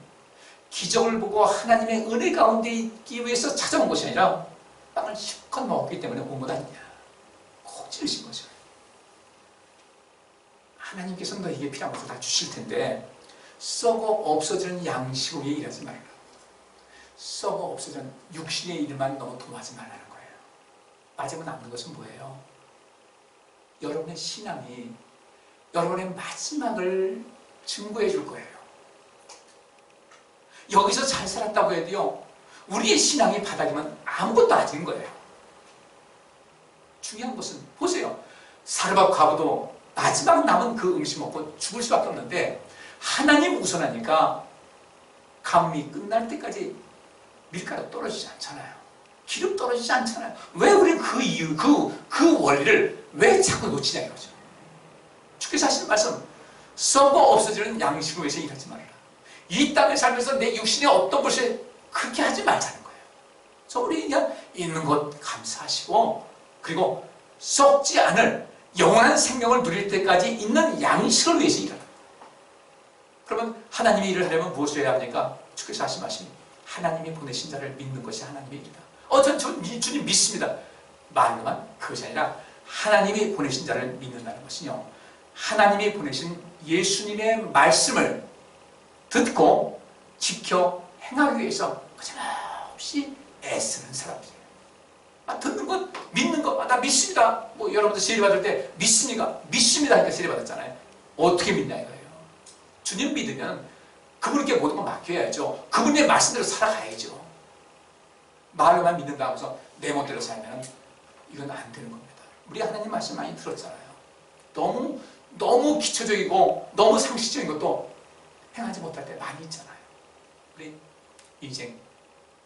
기적을 보고 하나님의 은혜 가운데 있기 위해서 찾아온 것이 아니라 빵을 실컷 먹었기 때문에 온 것 아니냐, 콕 찌르신 거죠. 하나님께서는 너희에게 필요한 것을 다 주실 텐데 썩어 없어지는 양식을 위해 일하지 말라. 썩어 없어지는 육신의 일만 너무 도모하지 말라는 거예요. 마지막 남는 것은 뭐예요? 여러분의 신앙이 여러분의 마지막을 증거해 줄 거예요. 여기서 잘 살았다고 해도요, 우리의 신앙이 바닥이면 아무것도 아닌 거예요. 중요한 것은 보세요. 사르밧 과부도 마지막 남은 그 음식 먹고 죽을 수밖에 없는데 하나님 우선하니까 감미 끝날 때까지 밀가루 떨어지지 않잖아요. 기름 떨어지지 않잖아요. 왜 우리는 그 이유, 그 원리를 왜 자꾸 놓치냐 이거죠. 주께서 하시는 말씀, 썩어 없어지는 양식을 위해서 일하지 말라. 이 땅에 살면서 내 육신의 어떤 것을 그렇게 하지 말자는 거예요. 그래서 우리 그냥 있는 것 감사하시고, 그리고 썩지 않을 영원한 생명을 누릴 때까지 있는 양식을 위해서 일하라. 그러면 하나님의 일을 하려면 무엇을 해야 합니까? 주께서 하신 말씀이 하나님이 보내신 자를 믿는 것이 하나님의 일이다. 전 주님 믿습니다. 말로만 그것이 아니라 하나님이 보내신 자를 믿는다는 것은요, 하나님이 보내신 예수님의 말씀을 듣고 지켜 행하기 위해서 거짓말없이 애쓰는 사람들이에요. 듣는 것, 믿는 것, 나 믿습니다. 여러분들 세례 받을 때 믿습니까? 믿습니다 하니까 세례 받았잖아요. 어떻게 믿냐 이거예요. 주님 믿으면 그분께 모든 걸 맡겨야죠. 그분의 말씀대로 살아가야죠. 말로만 믿는다고 해서 내 멋대로 살면 이건 안 되는 겁니다. 우리 하나님 말씀 많이 들었잖아요. 너무 기초적이고 너무 상식적인 것도 행하지 못할 때 많이 있잖아요. 우리 인생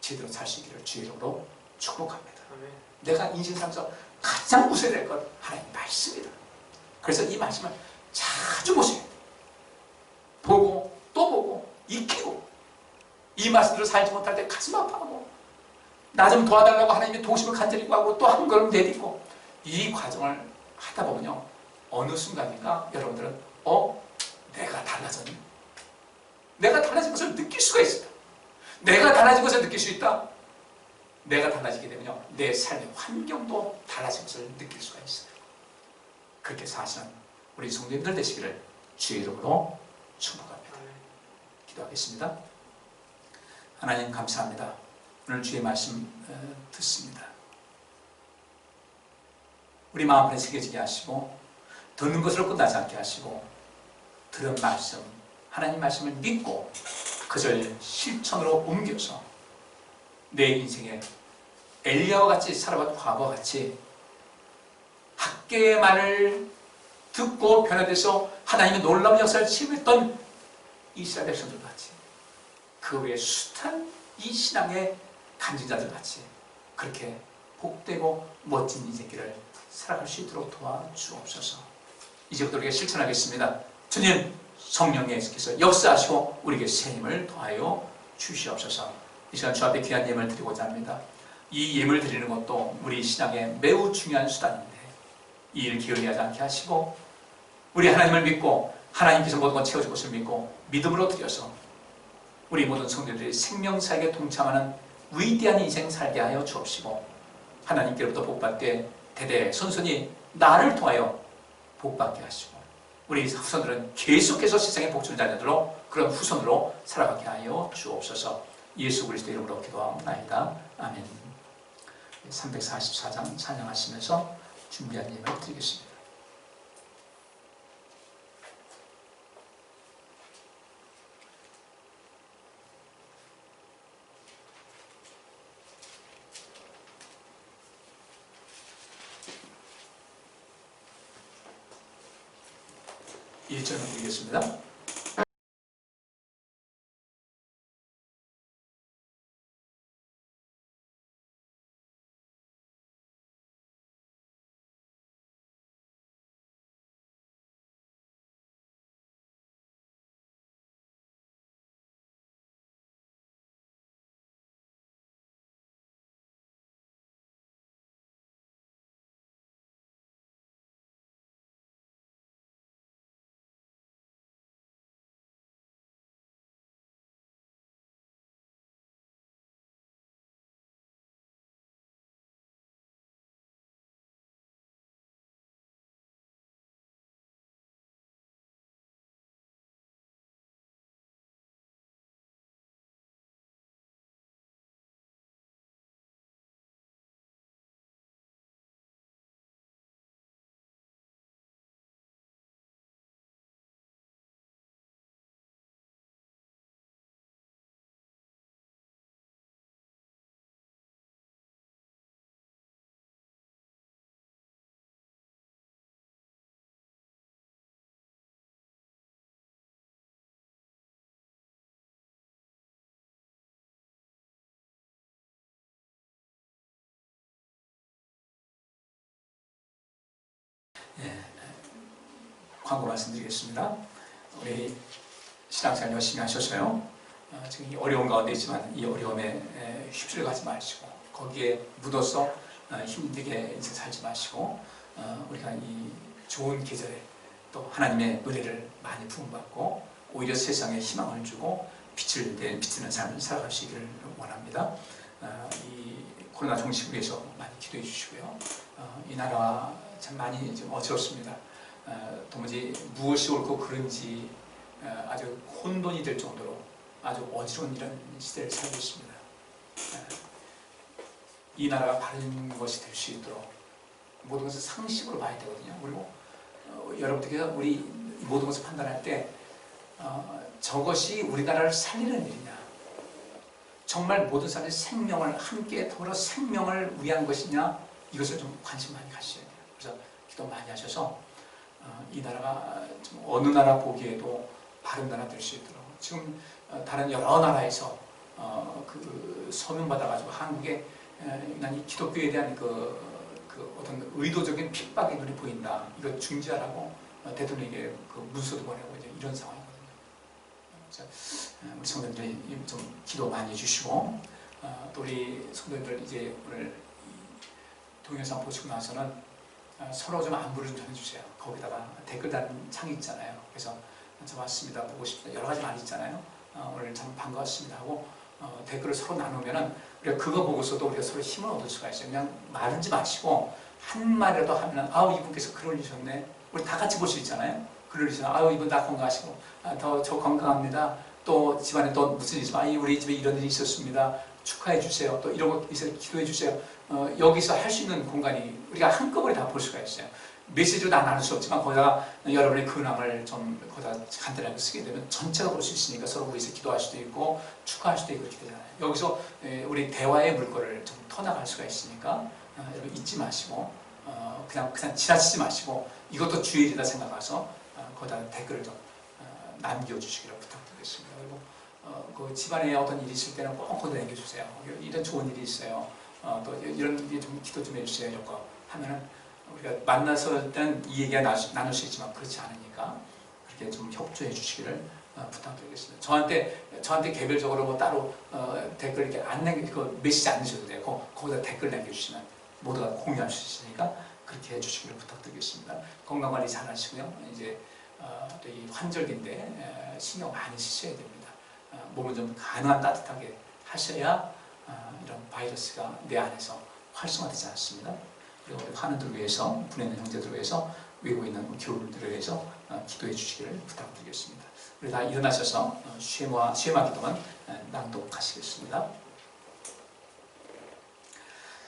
제대로 살 수 있기를 주의 이름으로 축복합니다. 내가 인생 살면서 가장 보셔야 될 것 하나님 말씀이다. 그래서 이 말씀을 자주 보셔야 돼요. 보고 또 보고 익히고, 이 말씀대로 살지 못할 때 가슴 아파하고 나 좀 도와달라고 하나님의 도심을 간절히 구하고 또 한 걸음 내딛고, 이 과정을 하다 보면요, 어느 순간인가 여러분들은 내가 달라졌네. 내가 달라진 것을 느낄 수가 있어요. 내가 달라진 것을 느낄 수 있다. 내가 달라지게 되면요, 내 삶의 환경도 달라진 것을 느낄 수가 있어요. 그렇게 사시는 우리 성도님들 되시기를 주의 이름으로 축복합니다. 기도하겠습니다. 하나님 감사합니다. 오늘 주의 말씀 듣습니다. 우리 마음에 새겨지게 하시고 듣는 것으로 끝나지 않게 하시고, 들은 말씀, 하나님 말씀을 믿고 그것을 실천으로 옮겨서 내 인생에 엘리야와 같이 살아봤던 과거와 같이 학계의 말을 듣고 변화돼서 하나님의 놀라운 역사를 체험했던 이스라엘 백성들 같이, 그 외에 숱한 이 신앙의 간증자들 같이 그렇게 복되고 멋진 인생길을 살아갈 수 있도록 도와주옵소서. 이제부터 우리가 실천하겠습니다. 주님, 성령님께서 역사하시고 우리에게 새 힘을 더하여 주시옵소서. 이 시간 주 앞에 귀한 예물을 드리고자 합니다. 이 예물 드리는 것도 우리 신앙의 매우 중요한 수단인데 이 일 게을리하지 않게 하시고 우리 하나님을 믿고 하나님께서 모든 것 채워줄 것을 믿고 믿음으로 드려서 우리 모든 성도들이 생명사역에 동참하는 위대한 인생 살게 하여 주옵시고 하나님께로부터 복받게 대대손손이 나를 통하여 복받게 하시고 우리 후손들은 계속해서 세상의 복주는 자녀들로 그런 후손으로 살아가게 하여 주옵소서. 예수 그리스도 이름으로 기도하옵나이다. 아멘. 344장 찬양하시면서 준비한 예물을 드리겠습니다. 일절을 드리겠습니다. 광고 말씀드리겠습니다. 우리 신앙생활 열심히 하셔서요. 지금 이 어려운 가운데 있지만 이 어려움에 휩쓸려가지 마시고 거기에 묻어서 힘들게 인생 살지 마시고 우리가 이 좋은 계절에 또 하나님의 은혜를 많이 부음받고 오히려 세상에 희망을 주고 비치는 삶을 살아가시기를 원합니다. 이 코로나 종식을 위해서 많이 기도해 주시고요. 이 나라가 참 많이 좀 어지럽습니다. 도무지 무엇이 옳고 그른지 아주 혼돈이 될 정도로 아주 어지러운 이런 시대를 살고 있습니다. 이 나라가 바른 것이 될 수 있도록 모든 것을 상식으로 봐야 되거든요. 그리고 여러분들께서 우리 모든 것을 판단할 때 저것이 우리나라를 살리는 일이냐, 정말 모든 사람의 생명을 함께 더불어 생명을 위한 것이냐, 이것을 좀 관심 많이 가지셔야 돼요. 그래서 기도 많이 하셔서 이 나라가 좀 어느 나라 보기에도 바른 나라 될 수 있도록 지금 다른 여러 나라에서 그 소명받아가지고 한국에 난 이 기독교에 대한 그 어떤 의도적인 핍박의 눈이 보인다. 이거 중지하라고 대통령에게 그 문서도 보내고 이제 이런 상황이거든요. 그래서 우리 성도들이 좀 기도 많이 해주시고 또 우리 성도들 이제 오늘 동영상 보시고 나서는 서로 좀 안부를 좀 전해주세요. 거기다가 댓글 다는 창이 있잖아요. 그래서 저 왔습니다, 보고 싶습니다, 여러 가지 말이 있잖아요. 오늘 참 반가웠습니다 하고 댓글을 서로 나누면은 우리가 그거 보고서도 우리가 서로 힘을 얻을 수가 있어요. 그냥 말하지 마시고 한 말이라도 하면은 아우 이분께서 글 올리셨네. 우리 다 같이 볼 수 있잖아요. 글 올리시면 아우 이분 다 건강하시고 저 건강합니다. 또 집안에 또 무슨 일이 있으면 우리 집에 이런 일이 있었습니다. 축하해 주세요. 또 이런 거 있어요. 기도해 주세요. 여기서 할 수 있는 공간이 우리가 한꺼번에 다 볼 수가 있어요. 메시지로 다 나눌 수 없지만 거기다가 여러분의 근황을 좀 거기다 간단하게 쓰게 되면 전체가 볼 수 있으니까 서로 위해서 기도할 수도 있고 축하할 수도 있고 그렇게 되잖아요. 여기서 우리 대화의 물꼬를 좀 터나갈 수가 있으니까 여러분 잊지 마시고 그냥 지나치지 마시고 이것도 주일이다 생각해서 거기다 댓글을 좀 남겨주시기를 부탁드리겠습니다. 그리고 그 집안에 어떤 일이 있을 때는 꼭 거기다 남겨주세요. 이런 좋은 일이 있어요. 또 이런 게 좀 기도 좀 해주세요. 이런 거 하면은 우리가 만나서 일단 이 얘기가 나눌 수 있지만 그렇지 않으니까 그렇게 좀 협조해 주시기를 부탁드리겠습니다. 저한테 개별적으로 뭐 따로 댓글 이렇게 안 그 메시지 안 넣으셔도 돼요. 거기다 댓글 남겨주시면 모두가 공유할 수 있으니까 그렇게 해주시기를 부탁드리겠습니다. 건강 관리 잘 하시고요. 이제 또 이 환절기인데 신경 많이 쓰셔야 됩니다. 몸을 좀 가능한 따뜻하게 하셔야 이런 바이러스가 내 안에서 활성화되지 않습니다. 그리고 우리 환우들 위해서, 분에 있는 형제들 위해서, 외국에 있는 교우들을 위해서 기도해 주시기를 부탁드리겠습니다. 우리 다 일어나셔서 쉐마 기도만 낭독하시겠습니다.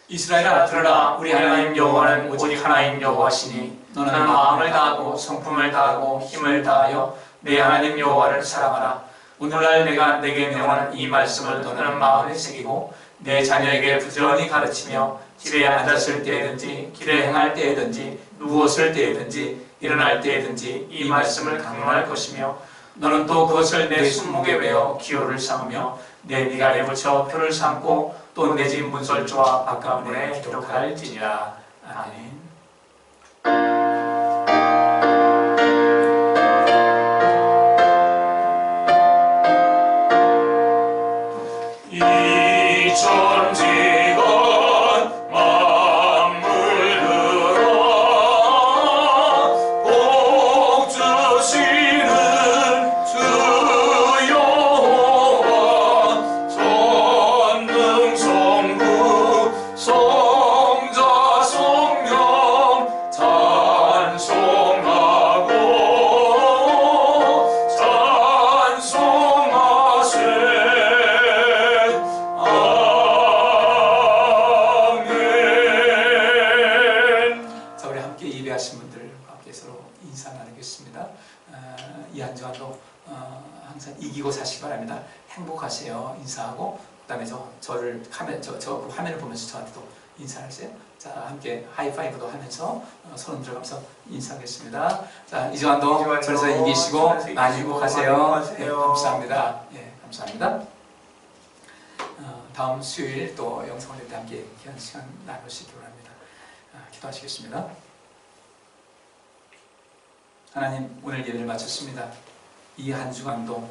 이스라엘아 들으라. 우리 하나님 여호와는 오직 하나님 여호와시니 너는 마음을 다하고 성품을 다하고 힘을 다하여 내 하나님 여호와를 사랑하라. 오늘날 내가 내게 명하는 이 말씀을 너는 마음에 새기고 내 자녀에게 부지런히 가르치며 길에 앉았을 때든지 길에 행할 때든지 누웠을 때든지 일어날 때든지 이 말씀을 강론할 것이며 너는 또 그것을 내 손목에 메어 기호를 삼으며 내 미간에 붙여 표를 삼고 또 내 집 문설주와 바깥문에 기록할지니라. 아멘. 이 한 주간도 항상 이기고 사시기 바랍니다. 행복하세요. 인사하고 그다음에 저를 그 화면을 보면서 저한테도 인사하세요. 자, 함께 하이파이브도 하면서 손 들어가면서 인사하겠습니다. 자, 이 주간도 저에서 이기시고 많이 행복하세요. 네, 감사합니다. 예, 감사합니다. 다음 수요일 또 영상을 낼 때 함께 귀한 시간 나눌 수 있기를 합니다. 기도하시겠습니다. 하나님, 오늘 예배를 마쳤습니다. 이 한 주간도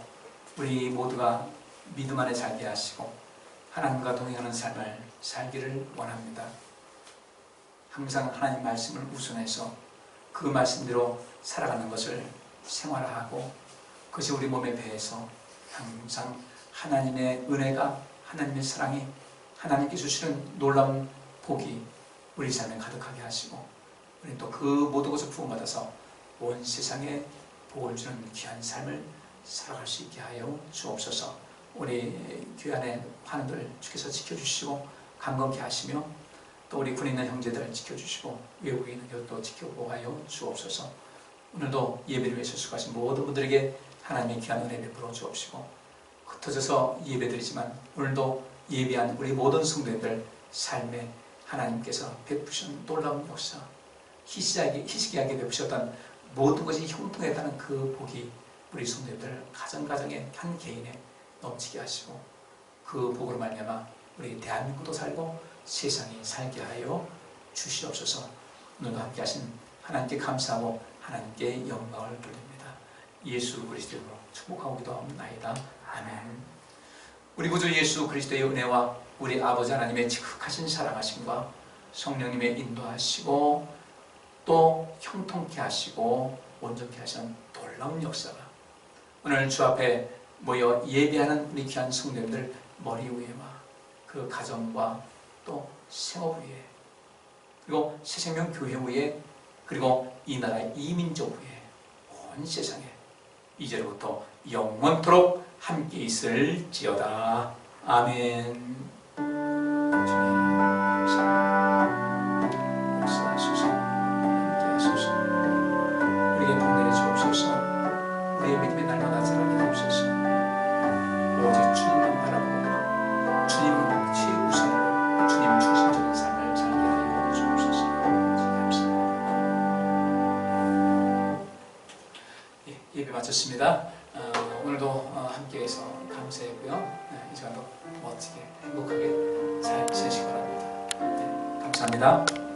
우리 모두가 믿음 안에 살게 하시고 하나님과 동행하는 삶을 살기를 원합니다. 항상 하나님 말씀을 우선해서 그 말씀대로 살아가는 것을 생활화하고 그것이 우리 몸에 배해서 항상 하나님의 은혜가, 하나님의 사랑이, 하나님께 주시는 놀라운 복이 우리 삶에 가득하게 하시고 우리 또 그 모든 것을 부음받아서 온 세상에 복을 주는 귀한 삶을 살아갈 수 있게 하여 주옵소서. 우리 교회 안에 환우들 주께서 지켜주시고 강건케 하시며 또 우리 군에 있는 형제들 지켜주시고 외국에 있는 교도 지켜보하여 주옵소서. 오늘도 예배를 위해서 수고하신 모든 분들에게 하나님의 귀한 은혜 베풀어 주옵시고 흩어져서 예배드리지만 오늘도 예배한 우리 모든 성도들 삶에 하나님께서 베푸신 놀라운 역사, 희시하게 베푸셨던 모든 것이 형통했다는 그 복이 우리 성도들 가정가정에 한 개인에 넘치게 하시고 그 복으로 말미암아 우리 대한민국도 살고 세상이 살게 하여 주시옵소서. 오늘도 함께 하신 하나님께 감사하고 하나님께 영광을 돌립니다. 예수 그리스도로 축복하고 기도하옵나이다. 아멘. 우리 구주 예수 그리스도의 은혜와 우리 아버지 하나님의 지극하신 사랑하심과 성령님의 인도하시고 또 형통케 하시고 온전케 하시는 놀라운 역사가 오늘 주 앞에 모여 예배하는 우리 귀한 성도님들 머리 위에와 그 가정과 또 생업 위에 그리고 새생명 교회 위에 그리고 이 나라의 이민족 위에 온 세상에 이제로부터 영원토록 함께 있을지어다. 아멘. 우리의 믿음의 날마다 자라게 하옵소서. 오직 주님만 바라보고 주님은 최우선으로 주님 중심적인 삶을 살게 하여 주옵소서. 감사합니다. 예배 마쳤습니다. 오늘도 함께해서 감사했고요. 이 시간도 멋지게 행복하게 잘 지내시기 바랍니다. 감사합니다.